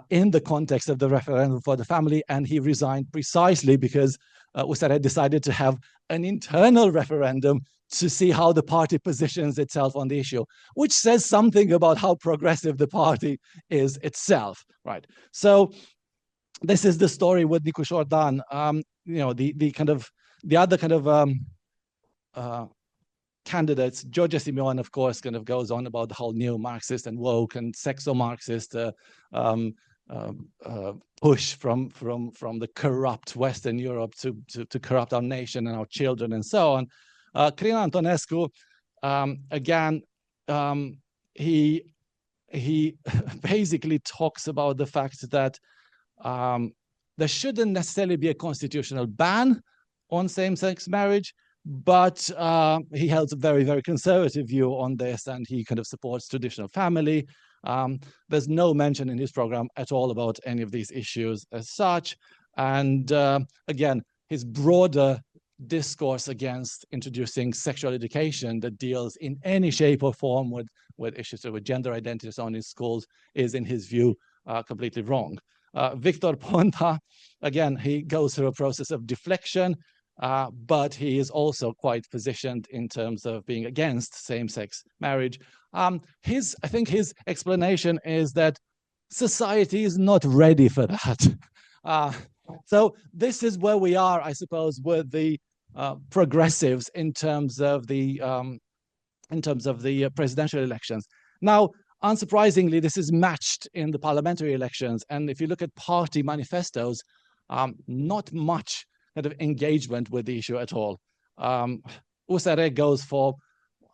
in the context of the referendum for the family, and he resigned precisely because USR decided to have an internal referendum to see how the party positions itself on the issue, which says something about how progressive the party is itself, right? So this is the story with Nicuşor Dan. The other kind of candidates, Georghe Simion, of course, kind of goes on about the whole neo-Marxist and woke and sexo-Marxist push from the corrupt Western Europe to corrupt our nation and our children and so on. Calin Antonescu, again, he basically talks about the fact that there shouldn't necessarily be a constitutional ban on same-sex marriage, but he holds a very, very conservative view on this, and he kind of supports traditional family. There's no mention in his program at all about any of these issues as such. And again, his broader discourse against introducing sexual education that deals in any shape or form with issues with gender identity on in schools is, in his view, completely wrong. Victor Ponta, again, he goes through a process of deflection, but he is also quite positioned in terms of being against same-sex marriage. I think his explanation is that society is not ready for that. So this is where we are, I suppose, with the progressives in terms of the presidential elections. Now, unsurprisingly, this is matched in the parliamentary elections, and if you look at party manifestos, not much kind of engagement with the issue at all. USR goes for,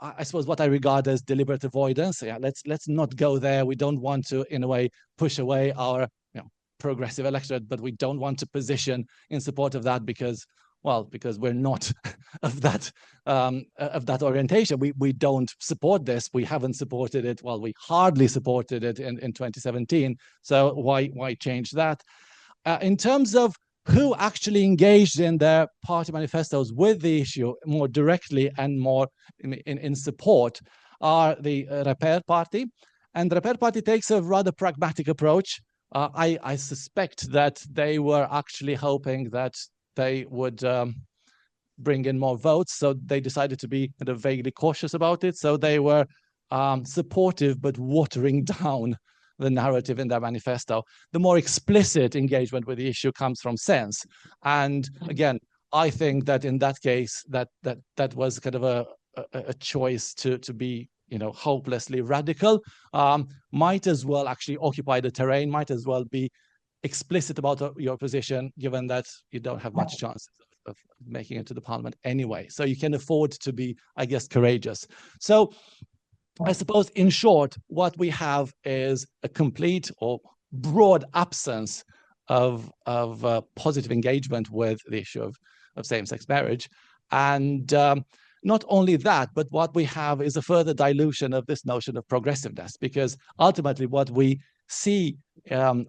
I suppose, what I regard as deliberate avoidance. Yeah, let's not go there. We don't want to, in a way, push away our progressive electorate, but we don't want to position in support of that because we're not of that orientation. We don't support this. We haven't supported it. Well, we hardly supported it in 2017. So why change that? In terms of who actually engaged in their party manifestos with the issue more directly and more in support are the Reper Party. And the Reper Party takes a rather pragmatic approach. I suspect that they were actually hoping that they would bring in more votes, so they decided to be kind of vaguely cautious about it. So they were supportive, but watering down the narrative in their manifesto. The more explicit engagement with the issue comes from Sense. And again, I think that in that case, that was kind of a choice to be hopelessly radical. Might as well actually occupy the terrain, might as well be explicit about your position, given that you don't have much chance of making it to the parliament anyway. So you can afford to be, I guess, courageous. So I suppose, in short, what we have is a complete or broad absence of positive engagement with the issue of same-sex marriage. And not only that, but what we have is a further dilution of this notion of progressiveness, because ultimately what we see, and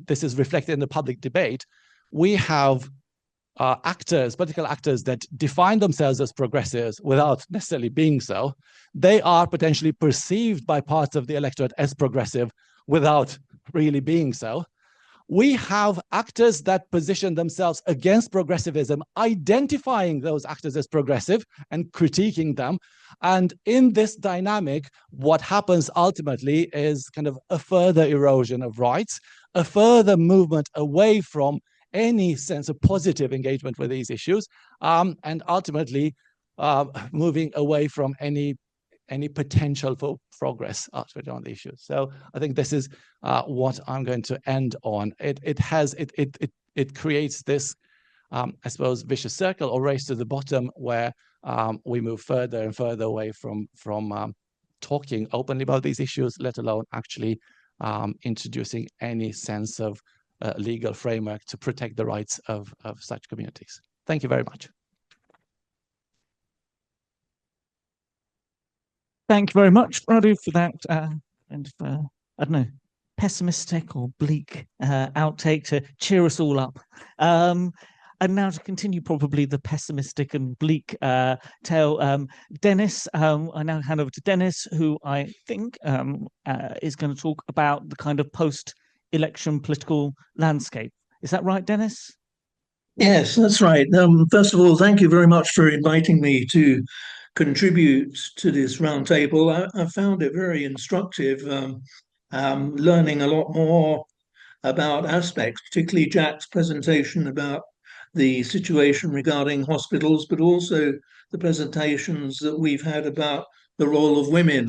this is reflected in the public debate, we have political actors that define themselves as progressives without necessarily being so. They are potentially perceived by parts of the electorate as progressive without really being so. we have actors that position themselves against progressivism, identifying those actors as progressive and critiquing them. And in this dynamic, what happens ultimately is kind of a further erosion of rights, a further movement away from any sense of positive engagement with these issues, and ultimately moving away from any potential for progress ultimately on the issues. So I think this is what I'm going to end on. It creates this, I suppose, vicious circle or race to the bottom where we move further and further away from talking openly about these issues, let alone actually introducing any sense of legal framework to protect the rights of such communities. Thank you very much. Thank you very much, Radu, for that kind of, I don't know, pessimistic or bleak outtake to cheer us all up. And now to continue probably the pessimistic and bleak tale, Dennis, I now hand over to Dennis, who I think is going to talk about the kind of post-election political landscape. Is that right, Dennis? Yes, that's right. First of all, thank you very much for inviting me to contribute to this roundtable. I found it very instructive, learning a lot more about aspects, particularly Jack's presentation about the situation regarding hospitals, but also the presentations that we've had about the role of women.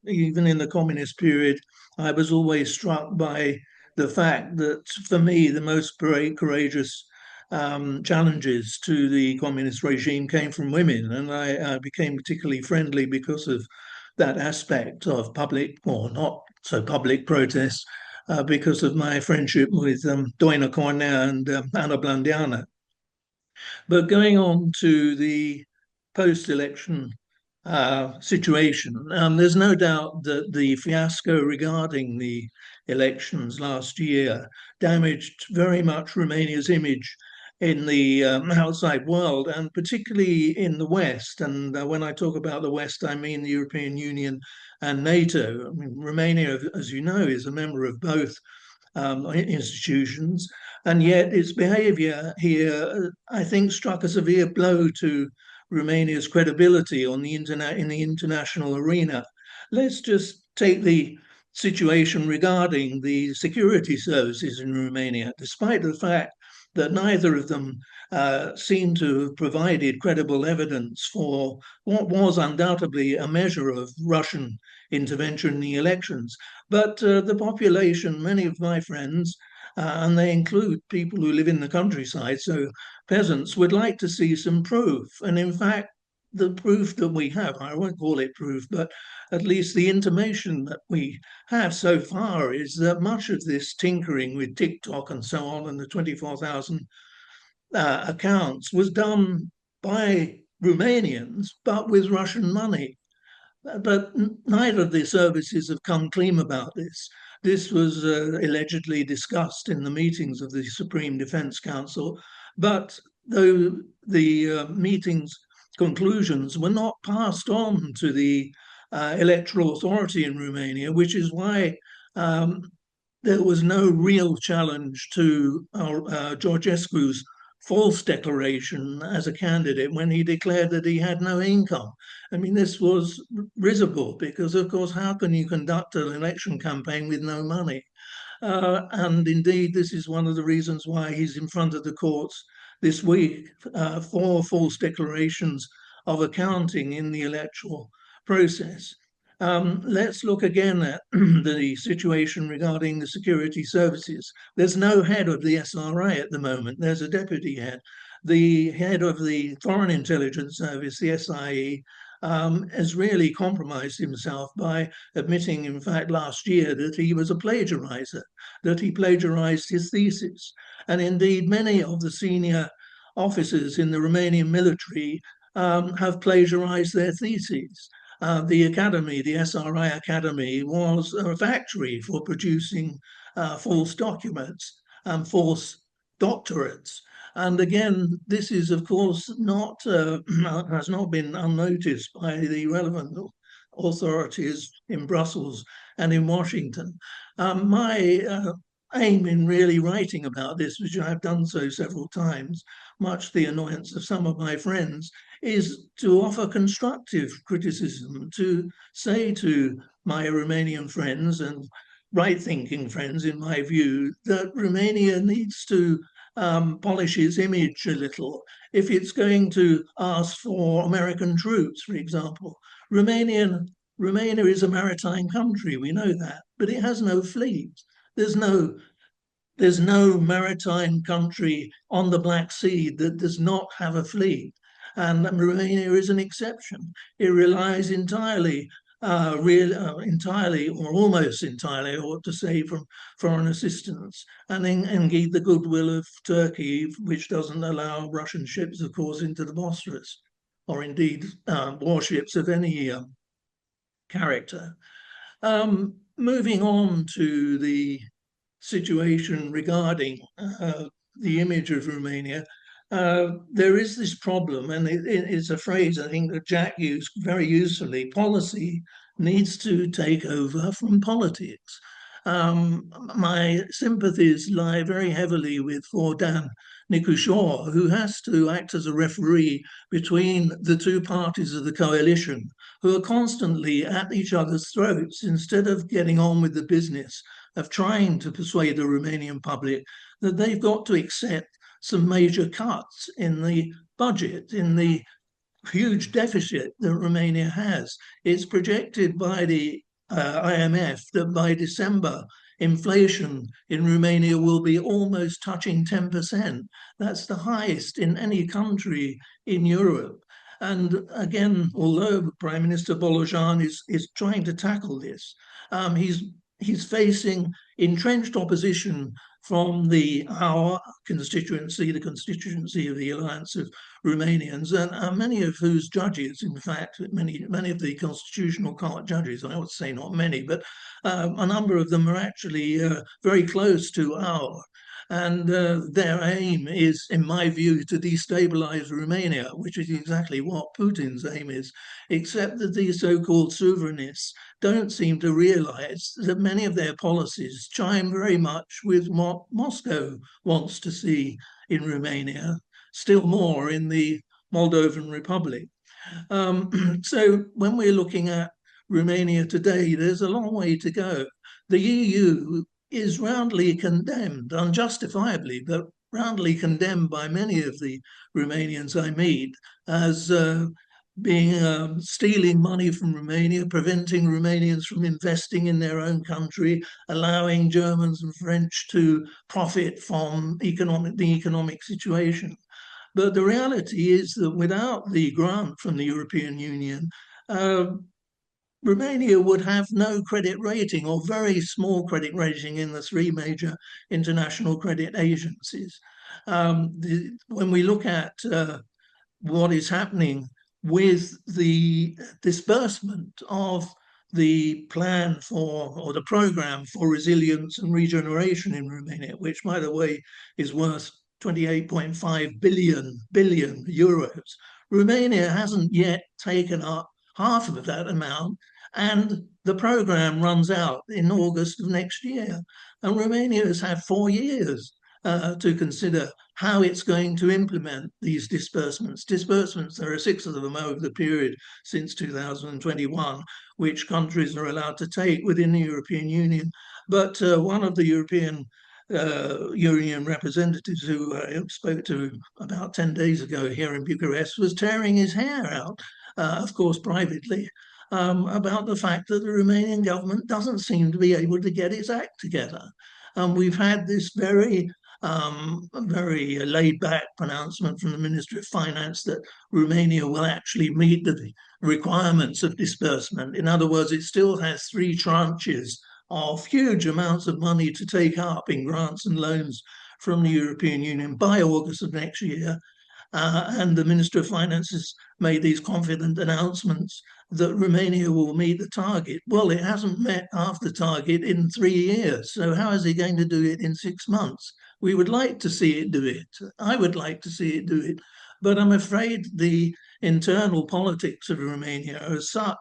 Even in the communist period, I was always struck by the fact that, for me, the most courageous challenges to the communist regime came from women, and I became particularly friendly because of that aspect of public, or not so public, protests, because of my friendship with Doina Cornea and Ana Blandiana. But going on to the post-election situation, there's no doubt that the fiasco regarding the elections last year damaged very much Romania's image in the outside world, and particularly in the West. And when I talk about the West, I mean the European Union and NATO. I mean, Romania, as you know, is a member of both institutions, and yet its behavior here, I think, struck a severe blow to Romania's credibility on the internet, in the international arena. Let's just take the situation regarding the security services in Romania. Despite the fact that neither of them seemed to have provided credible evidence for what was undoubtedly a measure of Russian intervention in the elections. But the population, many of my friends, and they include people who live in the countryside, so peasants, would like to see some proof. And in fact, the proof that we have, I won't call it proof, but at least the intimation that we have so far is that much of this tinkering with TikTok and so on, and the 24,000 accounts, was done by Romanians, but with Russian money. But neither of the services have come clean about this. This was allegedly discussed in the meetings of the Supreme Defense Council, but though the meetings' conclusions were not passed on to the electoral authority in Romania, which is why there was no real challenge to Georgescu's false declaration as a candidate when he declared that he had no income. I mean, this was risible because, of course, how can you conduct an election campaign with no money? And indeed, this is one of the reasons why he's in front of the courts this week for false declarations of accounting in the electoral process. Let's look again at the situation regarding the security services. There's no head of the SRI at the moment. There's a deputy head. The head of the Foreign Intelligence Service, the SIE, has really compromised himself by admitting, in fact, last year that he was a plagiarizer, that he plagiarized his thesis. And indeed, many of the senior officers in the Romanian military have plagiarized their theses. The academy, the SRI Academy, was a factory for producing false documents and false doctorates. And again, this is, of course, not has not been unnoticed by the relevant authorities in Brussels and in Washington. My aim in really writing about this, which I've done so several times, much to the annoyance of some of my friends, is to offer constructive criticism, to say to my Romanian friends and right-thinking friends, in my view, that Romania needs to polish its image a little. If it's going to ask for American troops, for example, Romania is a maritime country, we know that, but it has no fleet. There's no maritime country on the Black Sea that does not have a fleet. And Romania is an exception. It relies entirely or almost entirely, I ought to say, from foreign assistance, and indeed the goodwill of Turkey, which doesn't allow Russian ships, of course, into the Bosphorus, or indeed warships of any character. Moving on to the situation regarding the image of Romania, there is this problem, and it's a phrase I think that Jack used very usefully: policy needs to take over from politics. My sympathies lie very heavily with Dan Nicuşor, who has to act as a referee between the two parties of the coalition, who are constantly at each other's throats instead of getting on with the business of trying to persuade the Romanian public that they've got to accept some major cuts in the budget, in the huge deficit that Romania has. It's projected by the IMF that by December, inflation in Romania will be almost touching 10%. That's the highest in any country in Europe. And again, although Prime Minister Bolojan is trying to tackle this, he's facing entrenched opposition from our constituency, the constituency of the Alliance of Romanians, and many of whose judges, in fact, many of the constitutional court judges, I would say not many, but a number of them are actually very close to our. And their aim is, in my view, to destabilize Romania, which is exactly what Putin's aim is, except that these so-called sovereignists don't seem to realize that many of their policies chime very much with what Moscow wants to see in Romania, still more in the Moldovan Republic. So when we're looking at Romania today, there's a long way to go. The EU is roundly condemned, unjustifiably, but roundly condemned by many of the Romanians I meet as being stealing money from Romania, preventing Romanians from investing in their own country, allowing Germans and French to profit from the economic situation. But the reality is that without the grant from the European Union, Romania would have no credit rating or very small credit rating in the three major international credit agencies. When we look at what is happening with the disbursement of the plan for, or the program for resilience and regeneration in Romania, which, by the way, is worth 28.5 billion euros, Romania hasn't yet taken up half of that amount, and the program runs out in August of next year. And Romania has had 4 years to consider how it's going to implement these disbursements. There are 6 of them over the period since 2021, which countries are allowed to take within the European Union. But one of the European Union representatives who I spoke to about 10 days ago here in Bucharest was tearing his hair out, of course, privately, about the fact that the Romanian government doesn't seem to be able to get its act together. We've had this very laid-back pronouncement from the Ministry of Finance that Romania will actually meet the requirements of disbursement. In other words, it still has 3 tranches of huge amounts of money to take up in grants and loans from the European Union by August of next year. And the Minister of Finance has made these confident announcements that Romania will meet the target. Well, it hasn't met half the target in 3 years. So how is he going to do it in 6 months? We would like to see it do it. I would like to see it do it. But I'm afraid the internal politics of Romania are such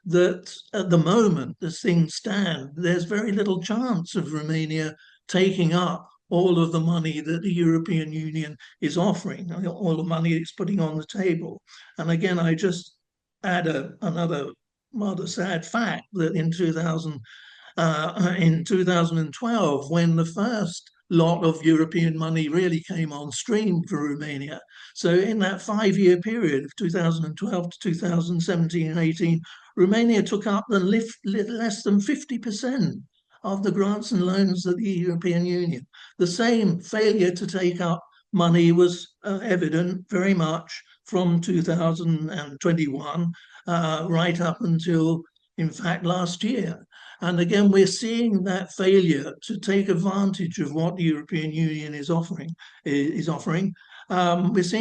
that at the moment, as things stand, there's very little chance of Romania taking up all of the money that the European Union is offering, all the money it's putting on the table. And again, I just add another rather sad fact that in 2012, when the first lot of European money really came on stream for Romania. So in that 5-year period of 2012 to 2017 and 18, Romania took up less than 50% of the grants and loans of the European Union. The same failure to take up money was evident very much from 2021 right up until, in fact, last year. And again, we're seeing that failure to take advantage of what the European Union is offering. We're seeing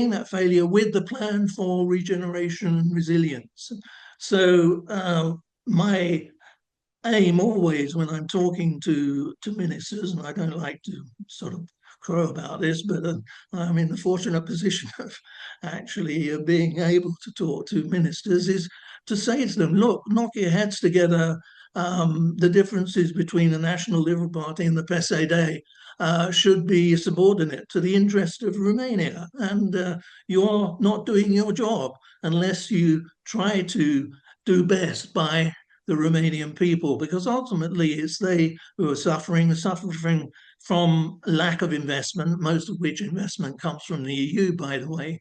that failure with the plan for regeneration and resilience. So my aim always when I'm talking to ministers, and I don't like to sort of crow about this, but I'm in the fortunate position of actually being able to talk to ministers, is to say to them, look, knock your heads together. The differences between the National Liberal Party and the PSD should be subordinate to the interest of Romania. And you're not doing your job unless you try to do best by the Romanian people, because ultimately it's they who are suffering from lack of investment, most of which investment comes from the EU, by the way.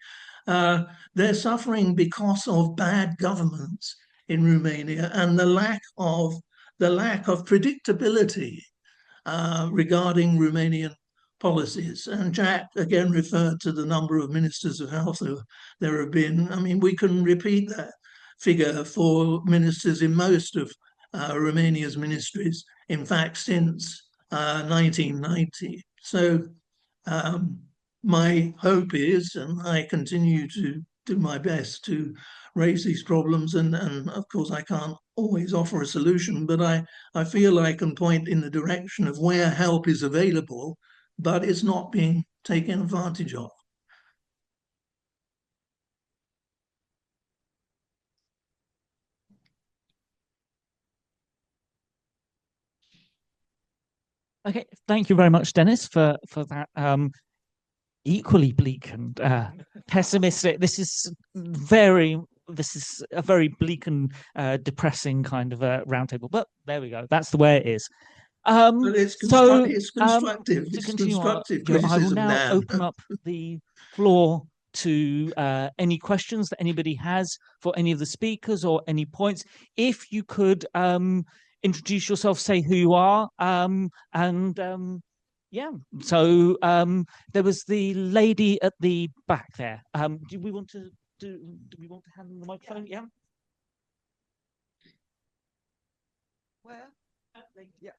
They're suffering because of bad governance in Romania and the lack of predictability regarding Romanian policies. And Jack again referred to the number of ministers of health who there have been. I mean, we can repeat that figure for ministers in most of Romania's ministries, in fact, since 1990. So my hope is, and I continue to do my best to raise these problems, and of course I can't always offer a solution, but I feel I can point in the direction of where help is available, but it's not being taken advantage of. Okay, thank you very much, Dennis, for that equally bleak and pessimistic. This is a very bleak and depressing kind of a roundtable. But there we go. That's the way it is. But it's constructive. To It's continue constructive on, I will criticism, now Dan. open up the floor to any questions that anybody has for any of the speakers or any points. If you could introduce yourself, say who you are, yeah. So there was the lady at the back there. Do we want to hand them the microphone? Yeah. Where? Yeah.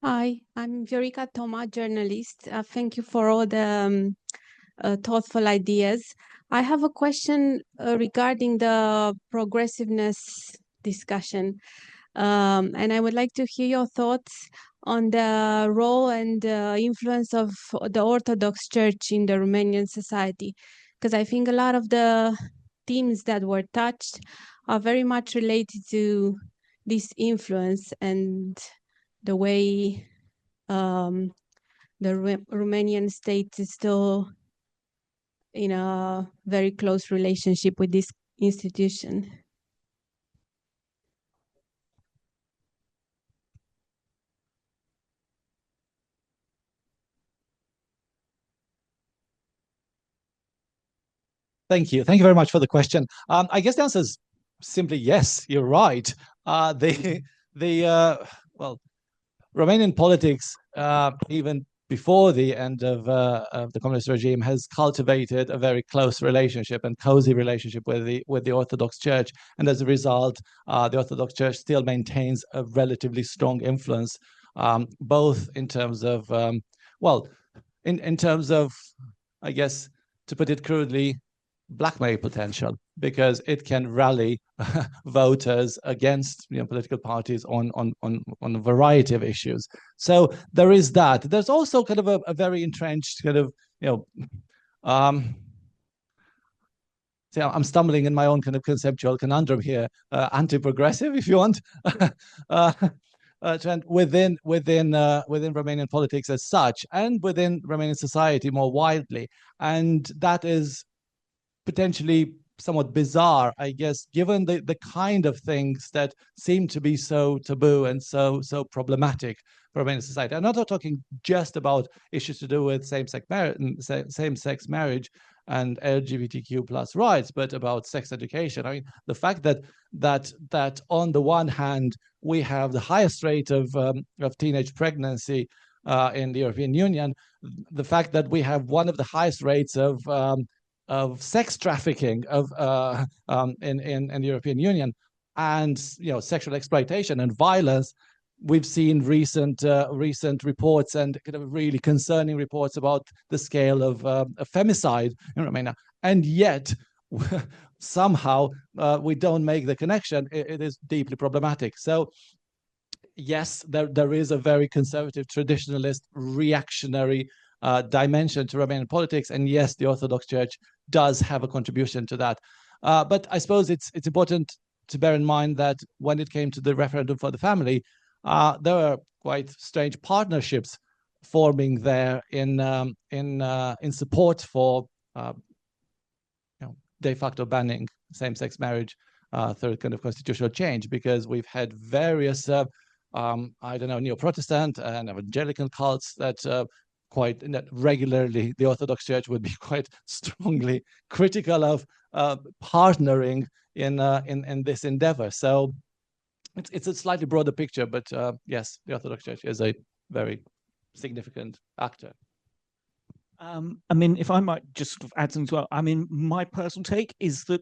Hi, I'm Viorica Toma, journalist. Thank you for all the thoughtful ideas. I have a question regarding the progressiveness discussion, and I would like to hear your thoughts on the role and influence of the Orthodox Church in the Romanian society, because I think a lot of the themes that were touched are very much related to this influence and the way the Romanian state is still in a very close relationship with this institution. Thank you. Thank you very much for the question. I guess the answer is simply yes, you're right. Well, Romanian politics, even before the end of the communist regime, has cultivated a very close relationship and cozy relationship with the Orthodox Church, and as a result, the Orthodox Church still maintains a relatively strong influence, both in terms of, in terms of, I guess, to put it crudely, blackmail potential, because it can rally voters against political parties on a variety of issues. So there is that. There's also kind of a very entrenched kind of I'm stumbling in my own kind of conceptual conundrum here, anti-progressive, if you want, trend within Romanian politics as such, and within Romanian society more widely. And that is potentially somewhat bizarre, I guess, given the kind of things that seem to be so taboo and so problematic for Romanian society. I'm not talking just about issues to do with same-sex marriage and LGBTQ plus rights, but about sex education. I mean, the fact that on the one hand we have the highest rate of teenage pregnancy in the European Union, the fact that we have one of the highest rates of sex trafficking in the European Union, and sexual exploitation and violence. We've seen recent reports and kind of really concerning reports about the scale of femicide in Romania, and yet somehow we don't make the connection. It is deeply problematic. So yes, there is a very conservative, traditionalist, reactionary dimension to Romanian politics, and yes, the Orthodox Church does have a contribution to that. But I suppose it's important to bear in mind that when it came to the referendum for the family, there were quite strange partnerships forming there in support for de facto banning same-sex marriage through kind of constitutional change, because we've had various neo-Protestant and evangelical cults that quite regularly the Orthodox Church would be quite strongly critical of partnering in this endeavor. So it's a slightly broader picture, but yes, the Orthodox Church is a very significant actor. I mean, if I might just add something as well, I mean, my personal take is that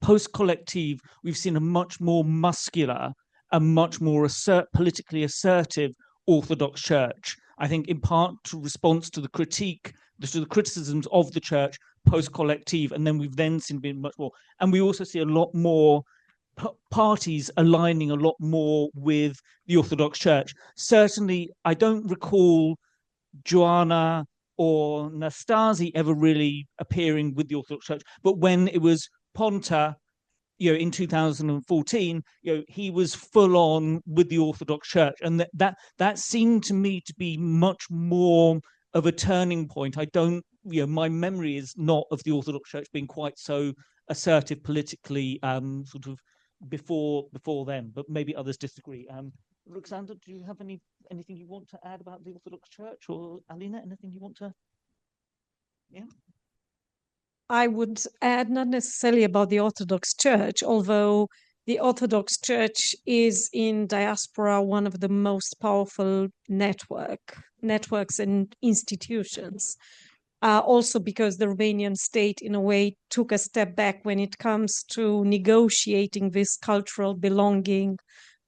post-collective, we've seen a much more muscular, a much more politically assertive Orthodox Church. I think in part to response to the criticisms of the church post-collective, and then we've then seen been much more, and we also see a lot more parties aligning a lot more with the Orthodox Church. Certainly, I don't recall Joanna or Nastasi ever really appearing with the Orthodox Church, but when it was Ponta, in 2014, he was full on with the Orthodox Church, and that seemed to me to be much more of a turning point. I don't, my memory is not of the Orthodox Church being quite so assertive politically, sort of before then, but maybe others disagree. Ruxandra, do you have anything you want to add about the Orthodox Church, or Alina, anything you want to? Yeah. I would add not necessarily about the Orthodox Church, although the Orthodox Church is in diaspora one of the most powerful networks and institutions. Also because the Romanian state, in a way, took a step back when it comes to negotiating this cultural belonging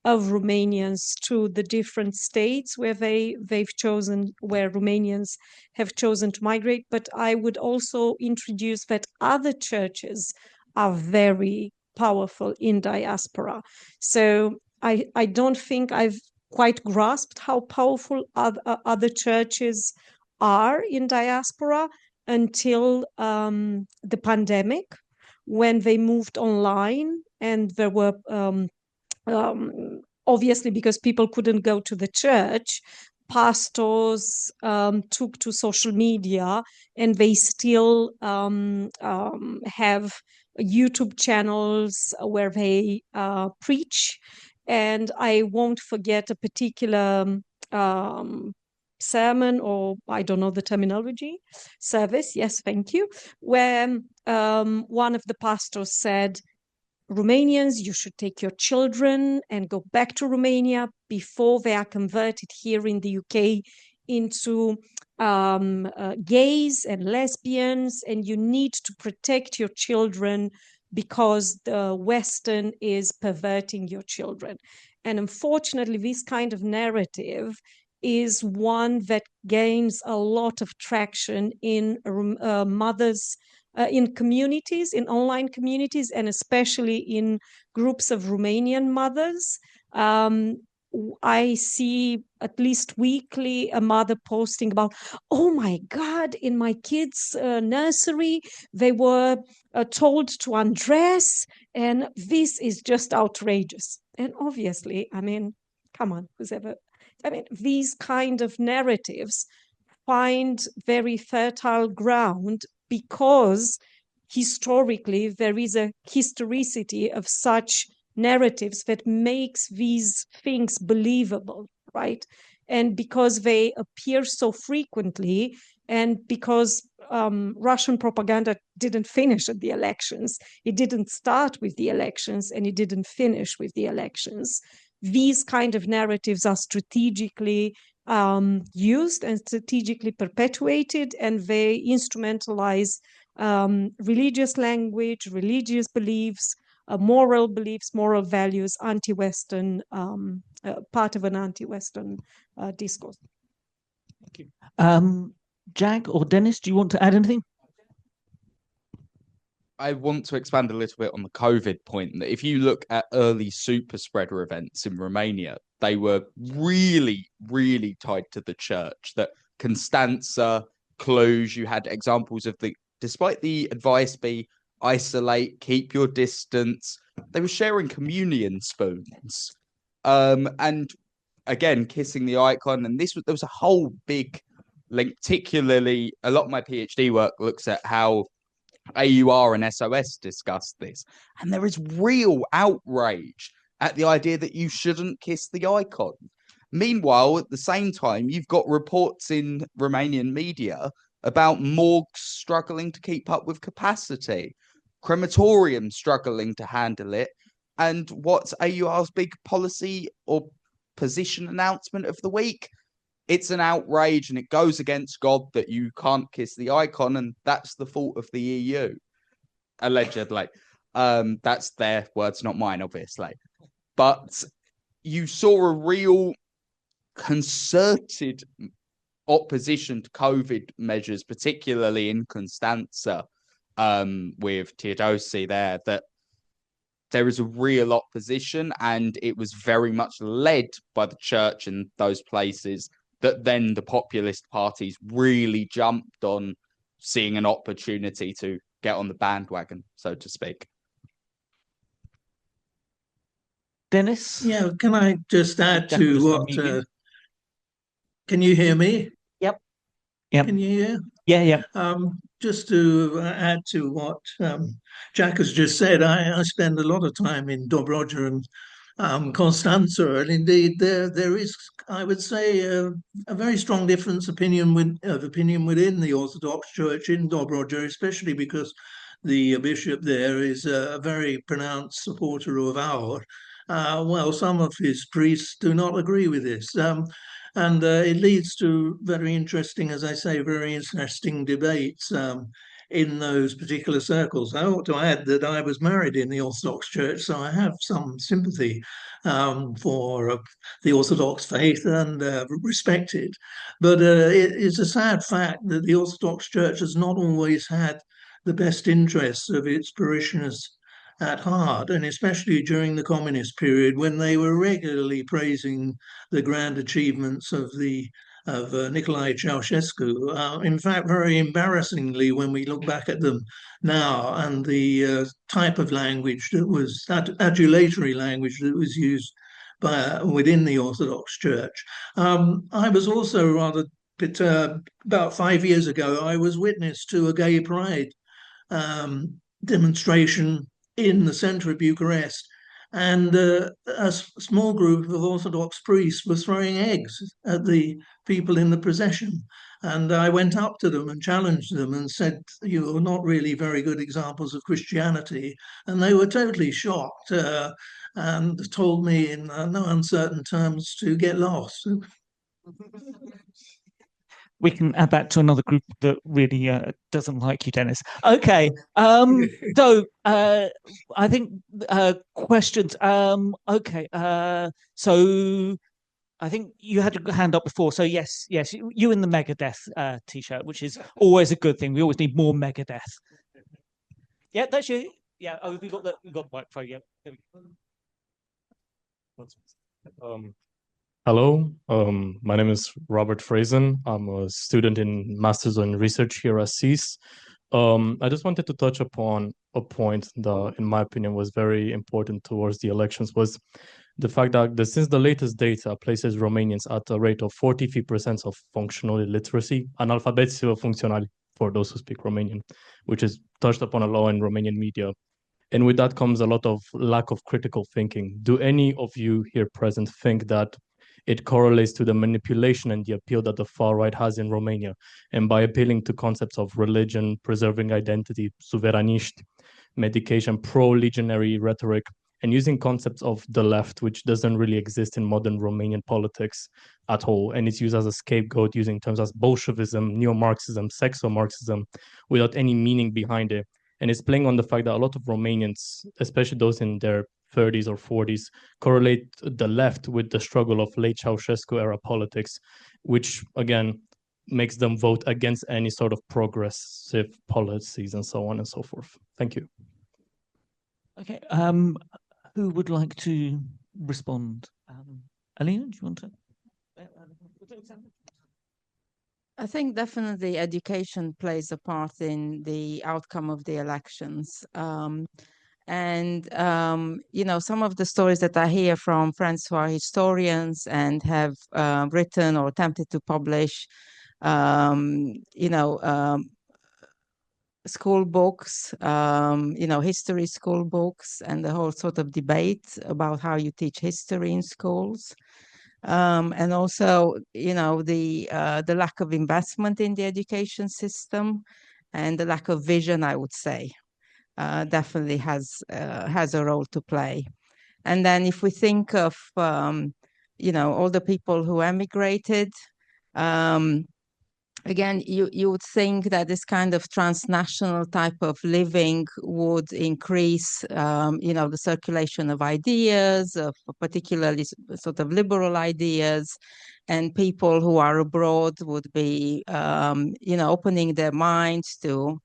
of Romanians to the different states where where Romanians have chosen to migrate. But I would also introduce that other churches are very powerful in diaspora. So I don't think I've quite grasped how powerful other churches are in diaspora until the pandemic, when they moved online, and there were obviously, because people couldn't go to the church, pastors took to social media, and they still have YouTube channels where they preach. And I won't forget a particular sermon, or I don't know the terminology, service, yes, thank you, where one of the pastors said, Romanians, you should take your children and go back to Romania before they are converted here in the UK into gays and lesbians, and you need to protect your children because the Western is perverting your children. And unfortunately, this kind of narrative is one that gains a lot of traction in mothers, in communities, in online communities, and especially in groups of Romanian mothers. I see at least weekly a mother posting about, oh my God, in my kids' nursery, they were told to undress, and this is just outrageous. And obviously, I mean, come on, these kind of narratives find very fertile ground because historically there is a historicity of such narratives that makes these things believable, right? And because they appear so frequently, and because Russian propaganda didn't finish at the elections, it didn't start with the elections, and it didn't finish with the elections. These kind of narratives are strategically used and strategically perpetuated, and they instrumentalize religious language, religious beliefs, moral beliefs, moral values, anti-Western, part of an anti-Western discourse. Thank you. Jag or Dennis, do you want to add anything? I want to expand a little bit on the COVID point. That if you look at early super spreader events in Romania, they were really, really tied to the church. That Constanța, Cluj, you had examples of despite the advice be isolate, keep your distance, they were sharing communion spoons. And again, kissing the icon. And there was a whole big link, particularly a lot of my PhD work looks at how AUR and SOS discussed this. And there is real outrage at the idea that you shouldn't kiss the icon. Meanwhile, at the same time, you've got reports in Romanian media about morgues struggling to keep up with capacity, crematoriums struggling to handle it. And what's AUR's big policy or position announcement of the week? It's an outrage and it goes against God that you can't kiss the icon, and that's the fault of the EU, allegedly. That's their words, not mine, obviously. But you saw a real concerted opposition to COVID measures, particularly in Constanța, with Teodosi there, that there is a real opposition, and it was very much led by the church in those places that then the populist parties really jumped on, seeing an opportunity to get on the bandwagon, so to speak. Dennis? Yeah, can I just add to what... can you hear me? Yep. Can you hear? Yeah. Just to add to what Jack has just said, I spend a lot of time in Dobroja and Constanța, and indeed there is, I would say, a very strong difference of opinion within the Orthodox Church in Dobroja, especially because the bishop there is a very pronounced supporter of our. Well, some of his priests do not agree with this. And it leads to very interesting, as I say, very interesting debates in those particular circles. I ought to add that I was married in the Orthodox Church, so I have some sympathy for the Orthodox faith and respect it. But it is a sad fact that the Orthodox Church has not always had the best interests of its parishioners at heart, and especially during the communist period, when they were regularly praising the grand achievements of Nicolae Ceausescu. In fact, very embarrassingly, when we look back at them now, and the type of language that was adulatory language that was used within the Orthodox Church. I was also rather perturbed. About 5 years ago, I was witness to a gay pride demonstration in the centre of Bucharest, and a small group of Orthodox priests were throwing eggs at the people in the procession. And I went up to them and challenged them and said, "You are not really very good examples of Christianity." And they were totally shocked and told me in no uncertain terms to get lost. We can add that to another group that really doesn't like you, Dennis. Okay. So I think questions. Okay. So I think you had your hand up before. So yes, you in the Megadeth t-shirt, which is always a good thing. We always need more Megadeth. Yeah, that's you. Yeah. Oh, we got the microphone. Yeah. There we go. Hello, my name is Robert Frazen. I'm a student in Masters in Research here at CES. I just wanted to touch upon a point that, in my opinion, was very important towards the elections, was the fact that since the latest data places Romanians at a rate of 43% of functional illiteracy, analfabeti funcționali, for those who speak Romanian, which is touched upon a lot in Romanian media. And with that comes a lot of lack of critical thinking. Do any of you here present think that it correlates to the manipulation and the appeal that the far right has in Romania? And by appealing to concepts of religion, preserving identity, suveraniști, medication, pro-legionary rhetoric, and using concepts of the left, which doesn't really exist in modern Romanian politics at all. And it's used as a scapegoat, using terms as Bolshevism, neo-Marxism, sexo-Marxism, without any meaning behind it. And it's playing on the fact that a lot of Romanians, especially those in their 30s or 40s, correlate the left with the struggle of late Ceausescu era politics, which again makes them vote against any sort of progressive policies and so on and so forth. Thank you. Okay, who would like to respond? Alina, do you want to? I think definitely education plays a part in the outcome of the elections. You know, some of the stories that I hear from friends who are historians and have written or attempted to publish, you know, school books, you know, history school books, and the whole sort of debate about how you teach history in schools. And also, you know, the lack of investment in the education system and the lack of vision, I would say, definitely has a role to play. And then if we think of, you know, all the people who emigrated, again, you would think that this kind of transnational type of living would increase, you know, the circulation of ideas, of particularly sort of liberal ideas, and people who are abroad would be, you know, opening their minds to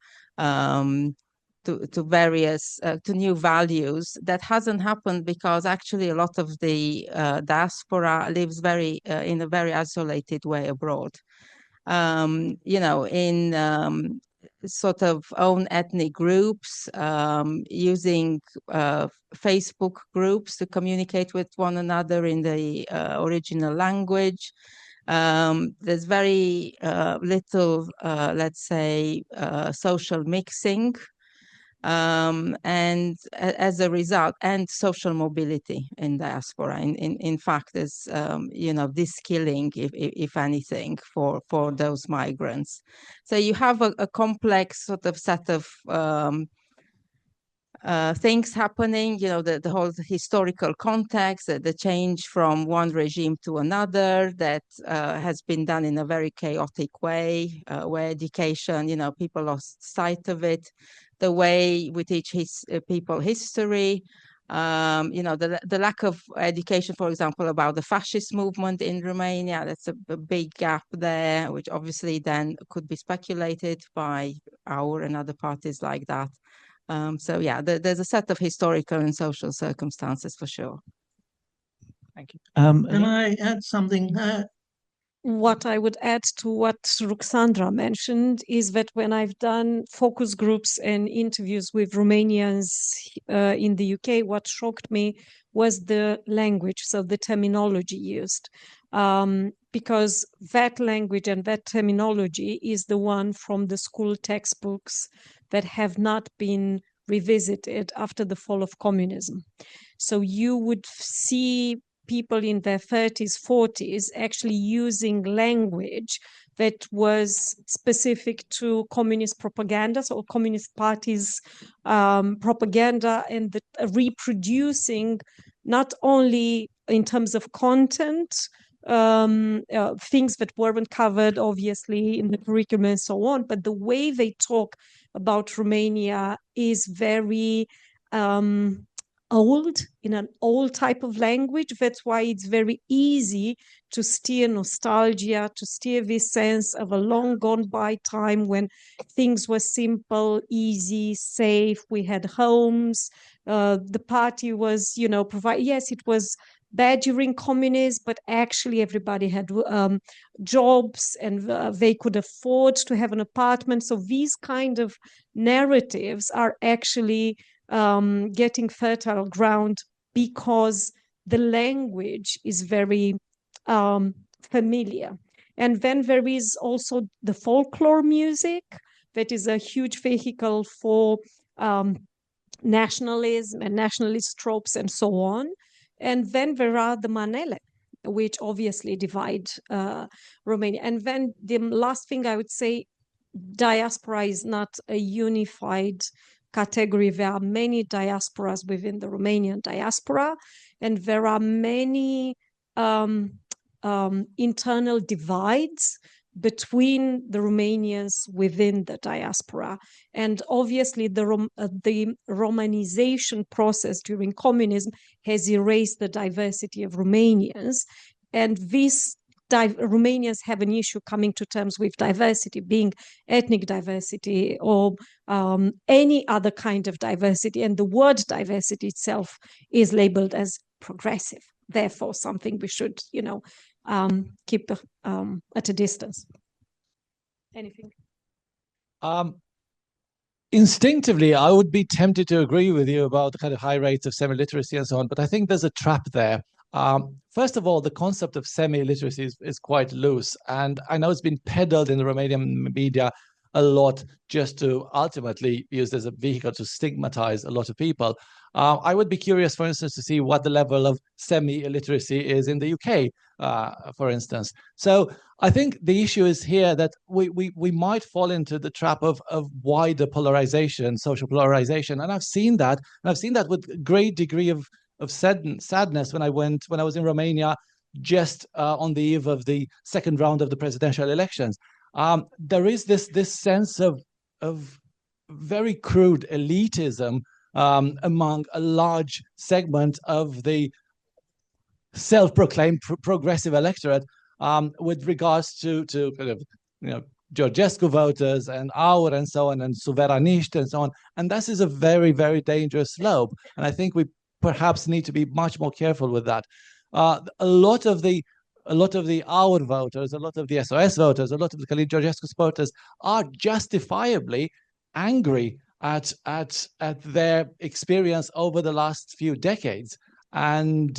various to new values. That hasn't happened because actually a lot of the diaspora lives very in a very isolated way abroad. You know, in sort of own ethnic groups, using Facebook groups to communicate with one another in the original language. There's very little, let's say, social mixing. And as a result, and social mobility in diaspora. In fact, there's you know, this killing, if anything, for those migrants. So you have a complex sort of set of things happening, you know, the whole historical context, the change from one regime to another that has been done in a very chaotic way, where education, you know, people lost sight of it. The way we teach people history, you know, the lack of education, for example, about the fascist movement in Romania, that's a big gap there, which obviously then could be speculated by our and other parties like that. So yeah, there's a set of historical and social circumstances for sure. Thank you. Can I add something? What I would add to what Ruxandra mentioned is that when I've done focus groups and interviews with Romanians in the UK, what shocked me was the language, so the terminology used. Because that language and that terminology is the one from the school textbooks that have not been revisited after the fall of communism. So you would see people in their 30s, 40s actually using language that was specific to communist propaganda, so communist parties' propaganda, and reproducing not only in terms of content, things that weren't covered obviously in the curriculum and so on, but the way they talk about Romania is very old, in an old type of language. That's why it's very easy to steer nostalgia, to steer this sense of a long gone by time when things were simple, easy, safe. We had homes. The party was, you know, yes, it was bad during communism, but actually everybody had jobs and they could afford to have an apartment. So these kind of narratives are actually getting fertile ground because the language is very familiar. And then there is also the folklore music that is a huge vehicle for nationalism and nationalist tropes and so on. And then there are the manele, which obviously divide Romania. And then the last thing I would say, diaspora is not a unified category. There are many diasporas within the Romanian diaspora, and there are many internal divides between the Romanians within the diaspora. And obviously the Romanization process during communism has erased the diversity of Romanians. And these Romanians have an issue coming to terms with diversity, being ethnic diversity or any other kind of diversity. And the word diversity itself is labeled as progressive. Therefore, something we should, keep at a distance. Anything? Instinctively, I would be tempted to agree with you about the kind of high rates of semi-literacy and so on, but I think there's a trap there. First of all, the concept of semi-literacy is quite loose, and I know it's been peddled in the Romanian media a lot just to ultimately use as a vehicle to stigmatize a lot of people. I would be curious, for instance, to see what the level of semi-illiteracy is in the UK, for instance. So I think the issue is here that we might fall into the trap of wider polarization, social polarization, and I've seen that with great degree of sadness when I was in Romania just on the eve of the second round of the presidential elections. There is this sense of very crude elitism among a large segment of the self-proclaimed progressive electorate with regards to kind of Georgescu voters and Aur and so on and Suveraniști and so on. And this is a very, very dangerous slope. And I think we perhaps need to be much more careful with that. A lot of the Aur voters, a lot of the SOS voters, a lot of the Calin Georgescu voters are justifiably angry at their experience over the last few decades. And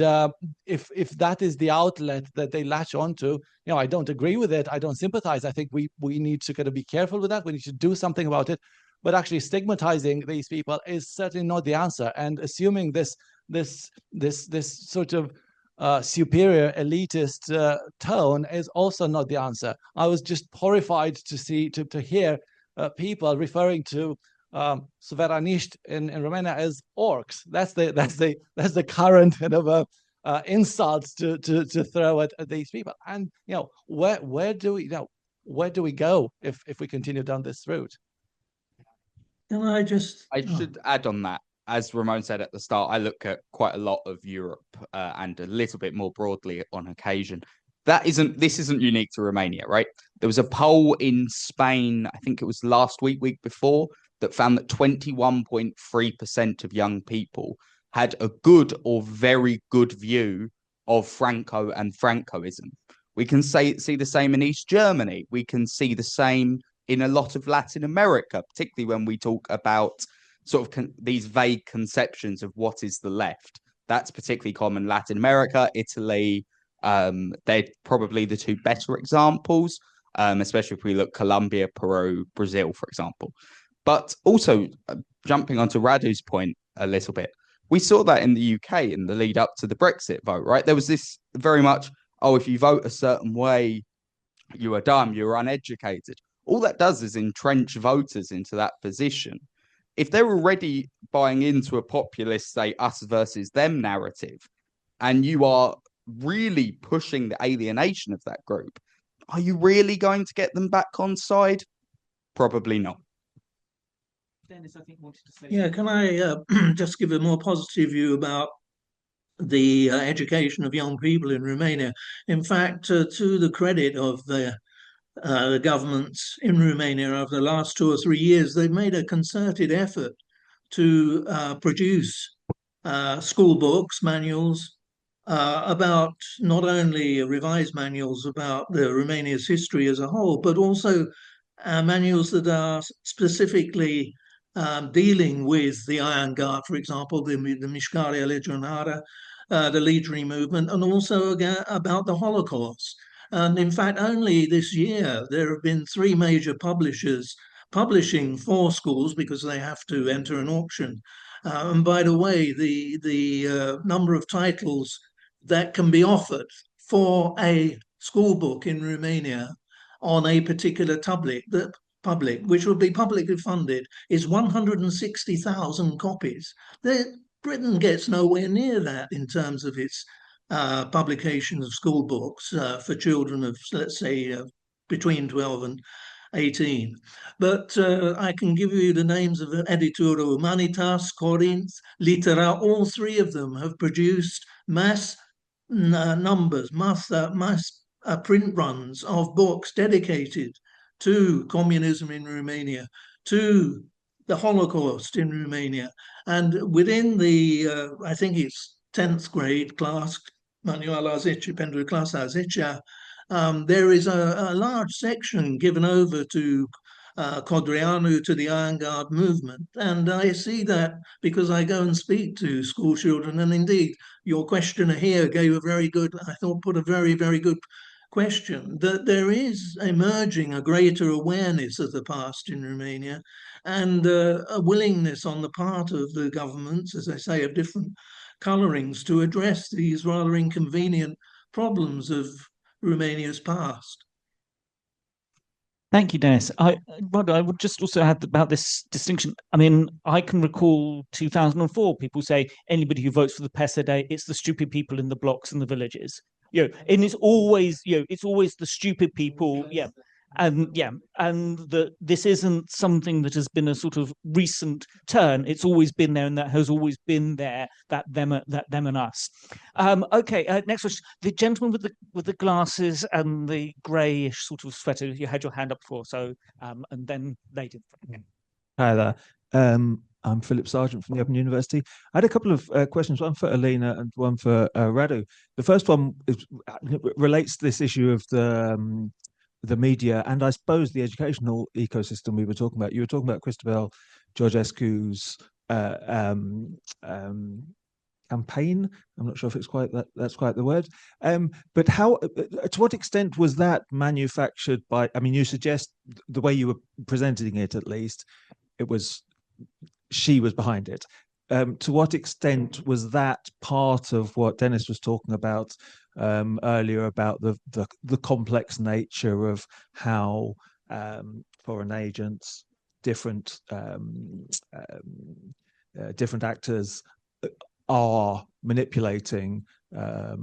if that is the outlet that they latch onto, I don't agree with it. I don't sympathize. I think we need to kind of be careful with that. We need to do something about it. But actually stigmatizing these people is certainly not the answer. And assuming this sort of superior elitist tone is also not the answer. I was just horrified to hear people referring to Suveraniști in Romania as orcs. That's the current kind of insult to throw at these people. And where do we go if we continue down this route? Can I should add on that. As Ramon said at the start, I look at quite a lot of Europe and a little bit more broadly on occasion. This isn't unique to Romania, right? There was a poll in Spain, I think it was last week before, that found that 21.3% of young people had a good or very good view of Franco and Francoism. We can see the same in East Germany. We can see the same in a lot of Latin America, particularly when we talk about sort of these vague conceptions of what is the left. That's particularly common in Latin America, Italy. They're probably the two better examples, especially if we look Colombia, Peru, Brazil, for example. But also, jumping onto Radu's point a little bit, we saw that in the UK in the lead up to the Brexit vote, right? There was this very much, if you vote a certain way, you are dumb, you're uneducated. All that does is entrench voters into that position. If they're already buying into a populist, say, us versus them narrative, and you are really pushing the alienation of that group, are you really going to get them back on side? Probably not. Dennis, I think, wanted to say. Yeah, can I just give a more positive view about the education of young people in Romania? In fact, to the credit of the governments in Romania over the last 2 or 3 years, they've made a concerted effort to produce school books, manuals, about not only revised manuals about Romania's history as a whole, but also manuals that are specifically dealing with the Iron Guard, for example, the Mișcarea Legionară, the Legionary movement, and also about the Holocaust. And in fact, only this year, there have been 3 major publishers publishing 4 schools because they have to enter an auction. And by the way, the number of titles that can be offered for a school book in Romania on a particular public, which will be publicly funded, is 160,000 copies. Britain gets nowhere near that in terms of its publication of school books for children of, let's say, between 12 and 18. But I can give you the names of Editura Humanitas, Corinth, Litera. All 3 of them have produced mass numbers, mass print runs of books dedicated to communism in Romania, to the Holocaust in Romania. And within the, I think it's 10th grade class, Manuala 10 pentru clasa 10, there is a large section given over to Codreanu, to the Iron Guard movement. And I see that because I go and speak to school children, and indeed your questioner here gave a very good, I thought put a very, very good question, that there is emerging a greater awareness of the past in Romania and a willingness on the part of the governments, as I say, of different colorings, to address these rather inconvenient problems of Romania's past. Thank you, Dennis. I would just also add about this distinction. I mean, I can recall 2004, people say anybody who votes for the PSD, it's the stupid people in the blocks and the villages. And it's always, it's always the stupid people, and that this isn't something that has been a sort of recent turn. It's always been there, and that has always been there. That them and us. Okay, next question. The gentleman with the glasses and the greyish sort of sweater. You had your hand up before, so and then they did. Hi there. I'm Philip Sargent from the Open University. I had a couple of questions, one for Elena and one for Radu. The first one relates to this issue of the media and I suppose the educational ecosystem we were talking about. You were talking about Calin Georgescu's campaign. I'm not sure if it's quite that's quite the word. But how, to what extent was that manufactured by? I mean, you suggest the way you were presenting it, at least, it was she was behind it. To what extent was that part of what Dennis was talking about earlier about the complex nature of how foreign agents, different actors are manipulating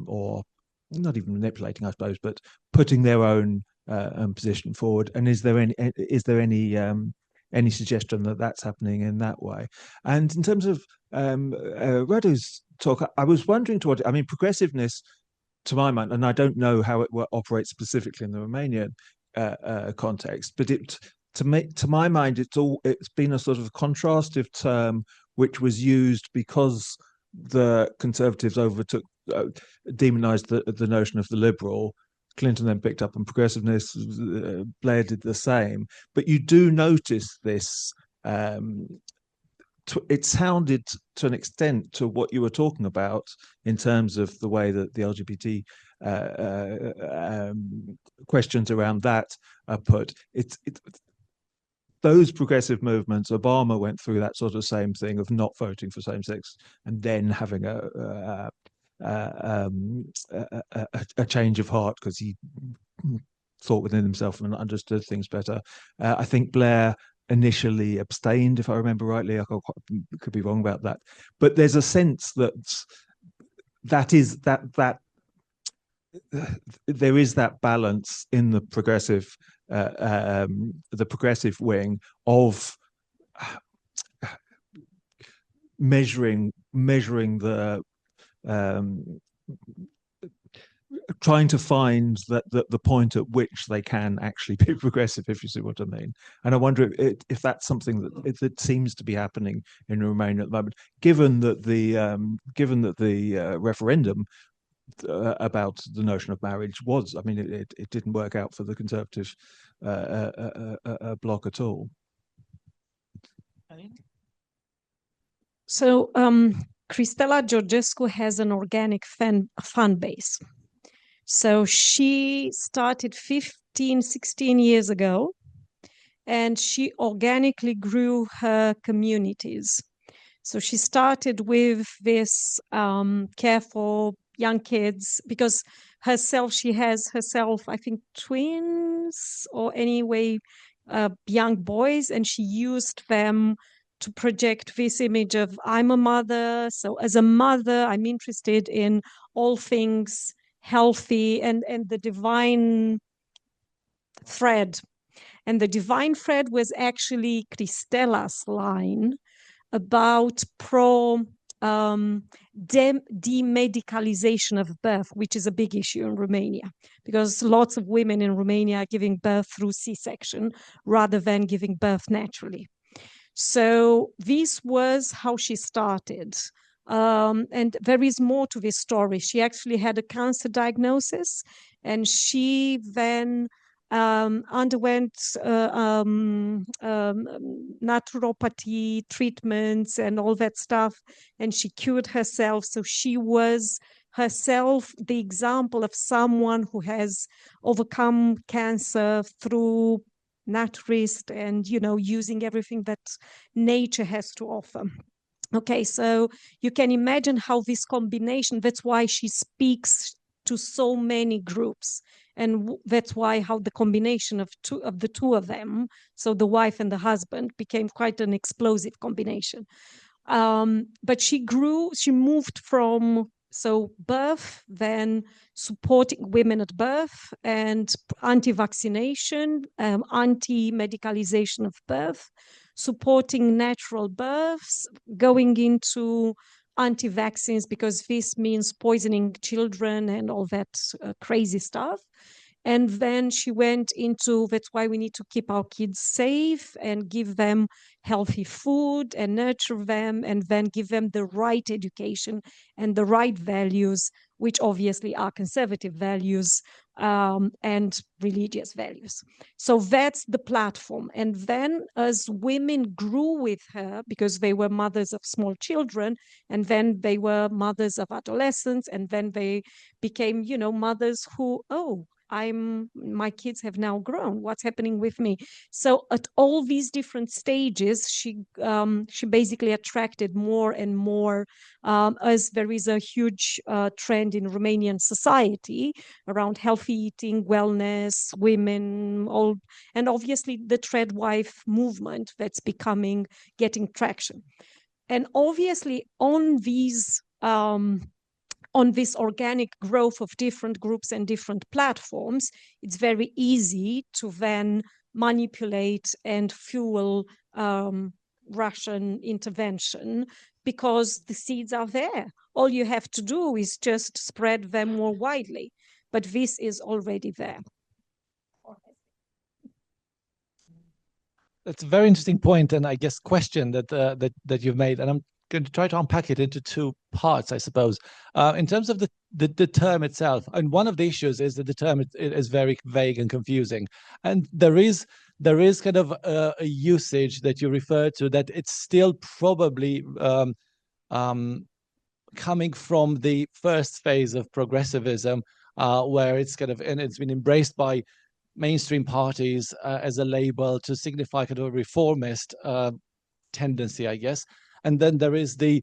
or not even manipulating, I suppose, but putting their own position forward? And is there any suggestion that that's happening in that way? And in terms of Radu's talk, I was wondering to what, I mean, progressiveness, to my mind, and I don't know how it operates specifically in the Romanian context, but to my mind, it's been a sort of contrastive term which was used because the Conservatives demonized the notion of the liberal. Clinton then picked up on progressiveness, Blair did the same. But you do notice this, it sounded to an extent to what you were talking about in terms of the way that the LGBT questions around that are put. Those progressive movements, Obama went through that sort of same thing of not voting for same-sex and then having a change of heart because he thought within himself and understood things better. I think Blair initially abstained, if I remember rightly. I could be wrong about that, but there's a sense that there is that balance in the progressive wing of measuring the trying to find the point at which they can actually be progressive, if you see what I mean. And I wonder if that's something that seems to be happening in Romania at the moment, given that the referendum about the notion of marriage was. I mean, it didn't work out for the Conservative bloc at all. So Cristela Georgescu has an organic fan base. So she started 15, 16 years ago, and she organically grew her communities. So she started with this care for young kids, because she has herself, I think, twins or anyway, young boys, and she used them to project this image of, I'm a mother. So as a mother, I'm interested in all things healthy and the divine thread. And the divine thread was actually Cristela's line about demedicalization of birth, which is a big issue in Romania, because lots of women in Romania are giving birth through C-section rather than giving birth naturally. So this was how she started. And there is more to this story. She actually had a cancer diagnosis, and she then underwent naturopathy treatments and all that stuff, and she cured herself. So she was herself the example of someone who has overcome cancer through naturist and, using everything that nature has to offer. Okay, so you can imagine how this combination, that's why she speaks to so many groups. And that's why how the combination of the two of them, so the wife and the husband, became quite an explosive combination. But she moved from birth, then supporting women at birth, and anti-vaccination, anti-medicalization of birth, supporting natural births, going into anti-vaccines, because this means poisoning children and all that crazy stuff. And then she went into, that's why we need to keep our kids safe and give them healthy food and nurture them, and then give them the right education and the right values, which obviously are conservative values and religious values. So that's the platform. And then as women grew with her, because they were mothers of small children, and then they were mothers of adolescents, and then they became, mothers who, my kids have now grown. What's happening with me? So at all these different stages, she basically attracted more and more, as there is a huge trend in Romanian society around healthy eating, wellness, women, and obviously the trad wife movement that's getting traction. And obviously on this organic growth of different groups and different platforms, it's very easy to then manipulate and fuel Russian intervention, because the seeds are there. All you have to do is just spread them more widely. But this is already there. That's a very interesting point, and I guess question that you've made, and I'm going to try to unpack it into two parts, I suppose. In terms of the term itself, and one of the issues is that the term is very vague and confusing, and there is kind of a usage that you refer to that it's still probably coming from the first phase of progressivism, where it's been embraced by mainstream parties as a label to signify kind of a reformist tendency, I guess. And then there is the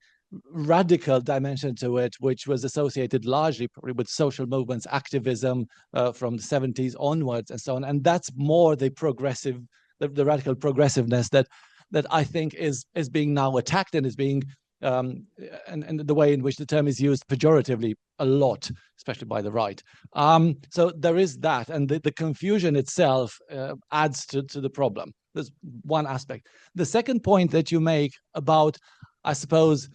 radical dimension to it, which was associated largely probably with social movements, activism from the 70s onwards and so on. And that's more the progressive, the radical progressiveness that I think is being now attacked and is being, and the way in which the term is used pejoratively a lot, especially by the right. So there is that, and the confusion itself adds to the problem. There's one aspect. The second point that you make about, I suppose,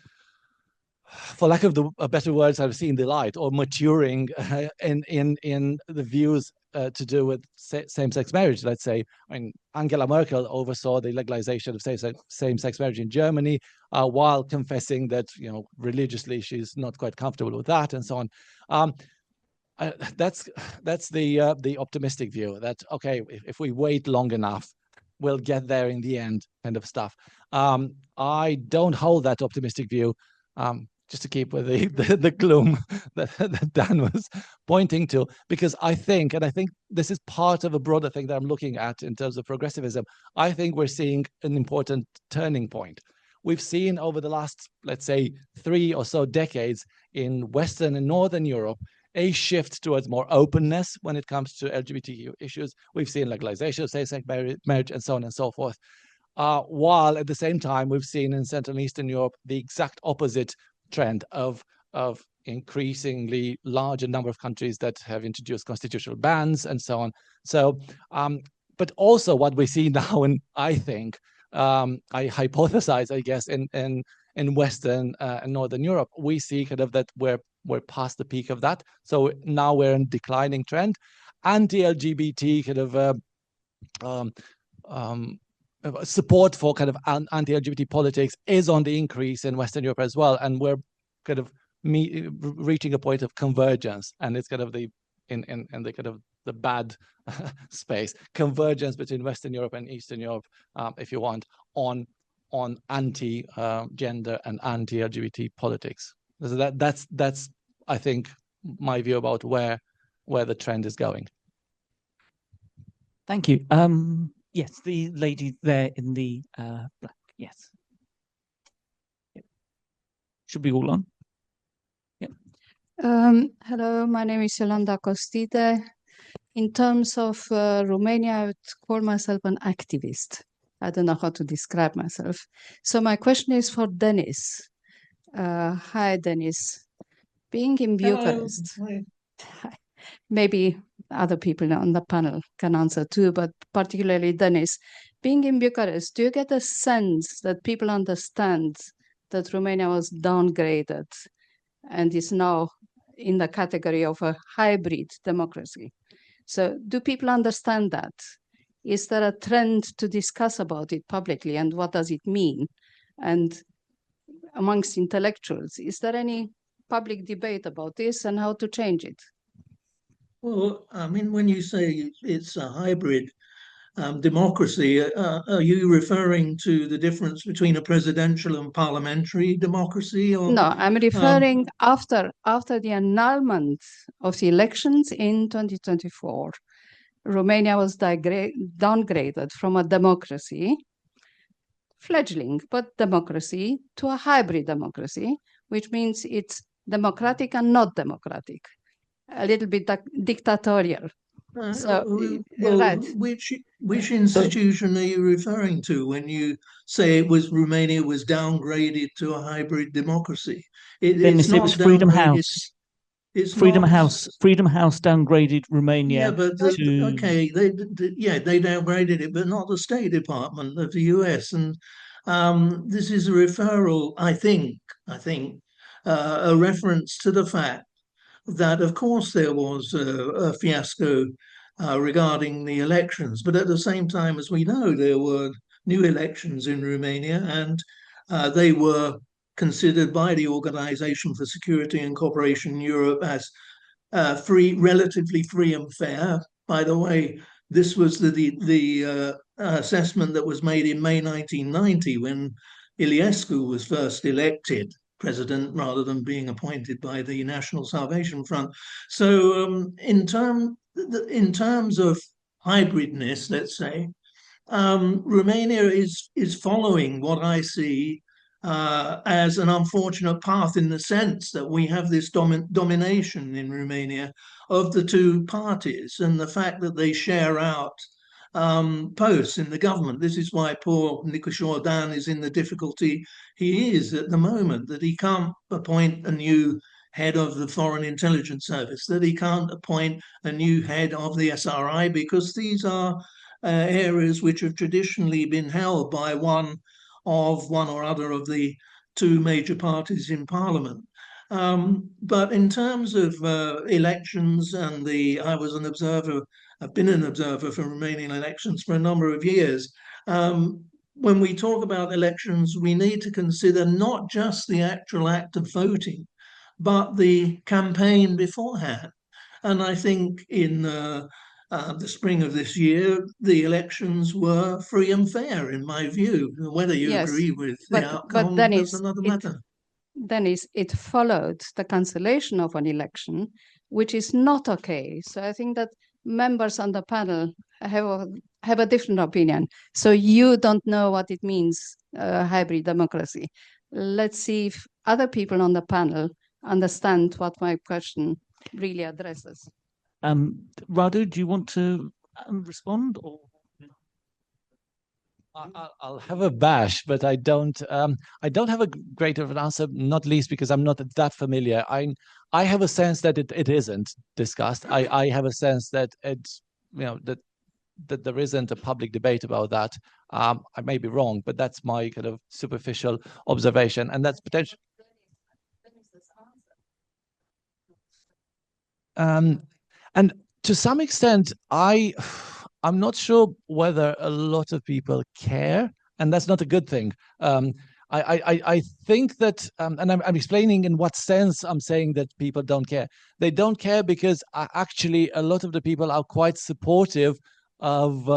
for lack of a better words, I've seen the light or maturing in the views to do with same-sex marriage, let's say. I mean, Angela Merkel oversaw the legalization of same-sex marriage in Germany, while confessing that, you know, religiously she's not quite comfortable with that, and so on. That's the optimistic view, that okay, if we wait long enough, we'll get there in the end, kind of stuff. I don't hold that optimistic view. Just to keep with the gloom that Dan was pointing to, because I think this is part of a broader thing that I'm looking at in terms of progressivism. I think we're seeing an important turning point. We've seen over the last, let's say, 3 or so decades in Western and Northern Europe, a shift towards more openness when it comes to LGBTQ issues. We've seen legalization of same-sex marriage and so on and so forth. While at the same time, we've seen in Central and Eastern Europe the exact opposite trend of increasingly larger number of countries that have introduced constitutional bans and so on. So, but also what we see now, and I think, I hypothesize, I guess, in Western and Northern Europe, we see kind of that we're past the peak of that. So now we're in declining trend. Anti-LGBT kind of support for kind of anti-LGBT politics is on the increase in Western Europe as well, and we're kind of reaching a point of convergence, and it's kind of the in the kind of the bad space, convergence between Western Europe and Eastern Europe, if you want, on anti-gender and anti-LGBT politics. So that's I think my view about where the trend is going. Thank you. Yes, the lady there in the black. Yes. Yep. Should be all on. Yep. Hello, my name is Yolanda Costite. In terms of Romania, I would call myself an activist. I don't know how to describe myself. So my question is for Denis. Hi, Denis. Being in Bucharest, maybe other people on the panel can answer too, but particularly Denis, being in Bucharest, do you get a sense that people understand that Romania was downgraded and is now in the category of a hybrid democracy? So do people understand that? Is there a trend to discuss about it publicly, and what does it mean? And amongst intellectuals, is there any public debate about this and how to change it? Well, I mean, when you say it's a hybrid democracy, are you referring to the difference between a presidential and parliamentary democracy? Or, no, I'm referring after the annulment of the elections in 2024, Romania was downgraded from a democracy, fledgling, but democracy, to a hybrid democracy, which means it's democratic and not democratic, a little bit dictatorial. So, well, right. Which institution are you referring to when you say Romania was downgraded to a hybrid democracy? It was Freedom House. Freedom House downgraded Romania. Yeah, but okay, they downgraded it, but not the State Department of the US. And this is a referral, I think, a reference to the fact that, of course, there was a fiasco regarding the elections, but at the same time, as we know, there were new elections in Romania, and they were considered by the Organization for Security and Cooperation in Europe as relatively free and fair. By the way, this was the assessment that was made in May 1990 when Iliescu was first elected president rather than being appointed by the National Salvation Front. So in terms of hybridness, let's say, Romania is following what I see as an unfortunate path, in the sense that we have this domination in Romania of the two parties, and the fact that they share out posts in the government. This is why poor Nicuşor Dan is in the difficulty he is at the moment, that he can't appoint a new head of the Foreign Intelligence Service, that he can't appoint a new head of the SRI, because these are areas which have traditionally been held by one or other of the two major parties in parliament. But in terms of elections and I've been an observer for Romanian elections for a number of years. When we talk about elections, we need to consider not just the actual act of voting, but the campaign beforehand. And I think in the spring of this year, the elections were free and fair, in my view. Whether you agree with the outcome, that's another matter. Then it followed the cancellation of an election, which is not okay. So I think that members on the panel have a different opinion. So you don't know what it means, hybrid democracy. Let's see if other people on the panel understand what my question really addresses. Radu, do you want to respond? Or I'll have a bash, but I don't have a great of an answer, not least because I'm not that familiar. I have a sense that it isn't discussed. I have a sense that it's, that there isn't a public debate about that. I may be wrong, but that's my kind of superficial observation, and that's potential. And to some extent, I'm not sure whether a lot of people care, and that's not a good thing. I think that, and I'm explaining in what sense I'm saying that people don't care. They don't care because actually a lot of the people are quite supportive of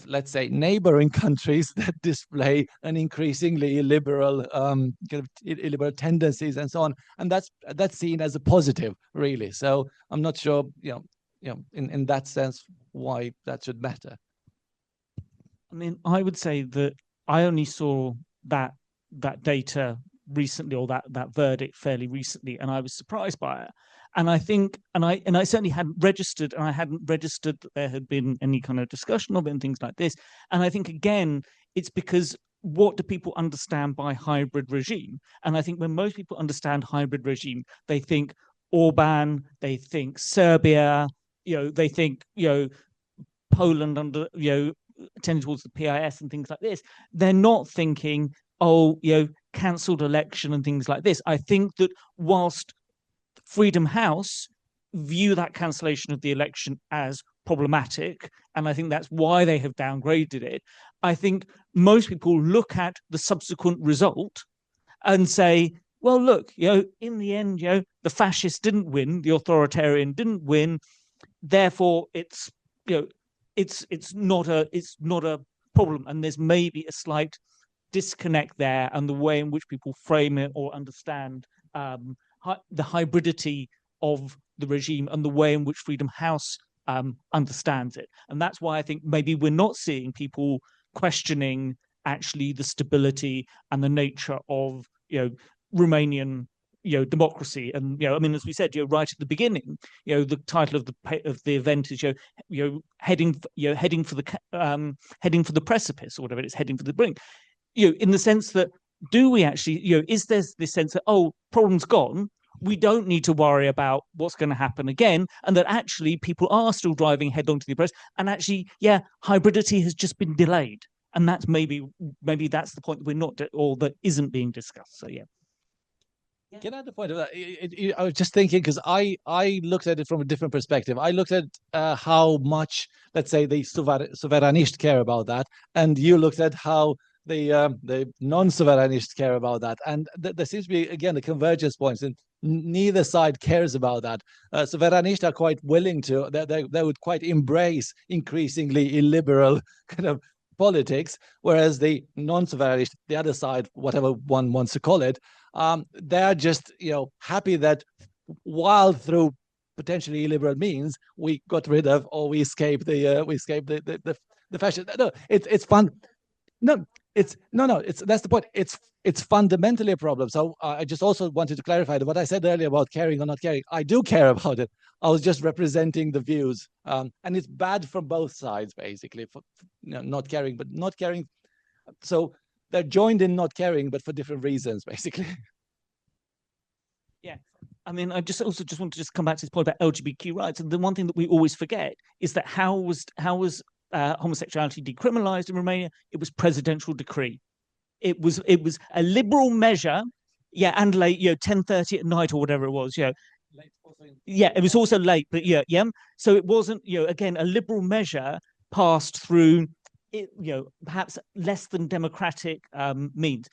let's say neighboring countries that display an increasingly illiberal kind of illiberal tendencies and so on, and that's seen as a positive, really. So I'm not sure, in that sense, why that should matter. I mean, I would say that I only saw that data recently, or that verdict fairly recently, and I was surprised by it. And I think, and I certainly hadn't registered, and I hadn't registered that there had been any kind of discussion of it and things like this. And I think, again, it's because what do people understand by hybrid regime? And I think when most people understand hybrid regime, they think Orban, they think Serbia, they think, Poland under, tending towards the PIS and things like this. They're not thinking, cancelled election and things like this. I think that whilst Freedom House view that cancellation of the election as problematic, and I think that's why they have downgraded it, I think most people look at the subsequent result and say, well, look, in the end, the fascist didn't win, the authoritarian didn't win, therefore it's not a problem, and there's maybe a slight disconnect there, and the way in which people frame it or understand the hybridity of the regime and the way in which Freedom House understands it. And that's why I think maybe we're not seeing people questioning actually the stability and the nature of Romanian democracy. And I mean, as we said, right at the beginning, the title of the event is heading for the precipice, or whatever it is, heading for the brink. In the sense that, do we actually, is there this sense that, problem's gone, we don't need to worry about what's going to happen again, and that actually people are still driving headlong to the press, and actually, hybridity has just been delayed, and that's maybe that's the point that we're not, or that isn't being discussed. So Can I add the point of that? I was just thinking, because I looked at it from a different perspective. I looked at how much, let's say, the soveranists care about that, and you looked at how the non-soveranists care about that, and there seems to be, again, the convergence points, and neither side cares about that. Soveranists are quite willing to, they would quite embrace increasingly illiberal kind of politics, whereas the non-sovereignist, the other side, whatever one wants to call it, they're just happy that while through potentially illiberal means we got rid of, or we escaped the fascist. No, it's fun. No, it's that's the point. It's fundamentally a problem. So I just also wanted to clarify that what I said earlier about caring or not caring, I do care about it. I was just representing the views, and it's bad from both sides, basically, for not caring, but not caring. So they're joined in not caring, but for different reasons, basically. Yeah, I mean, I just want to come back to this point about LGBTQ rights, and the one thing that we always forget is that how was homosexuality decriminalized in Romania? It was presidential decree. It was a liberal measure Yeah, and late, 10:30 at night or whatever it was. Yeah, it was also late, but yeah. So it wasn't, again, a liberal measure passed through, perhaps less than democratic means.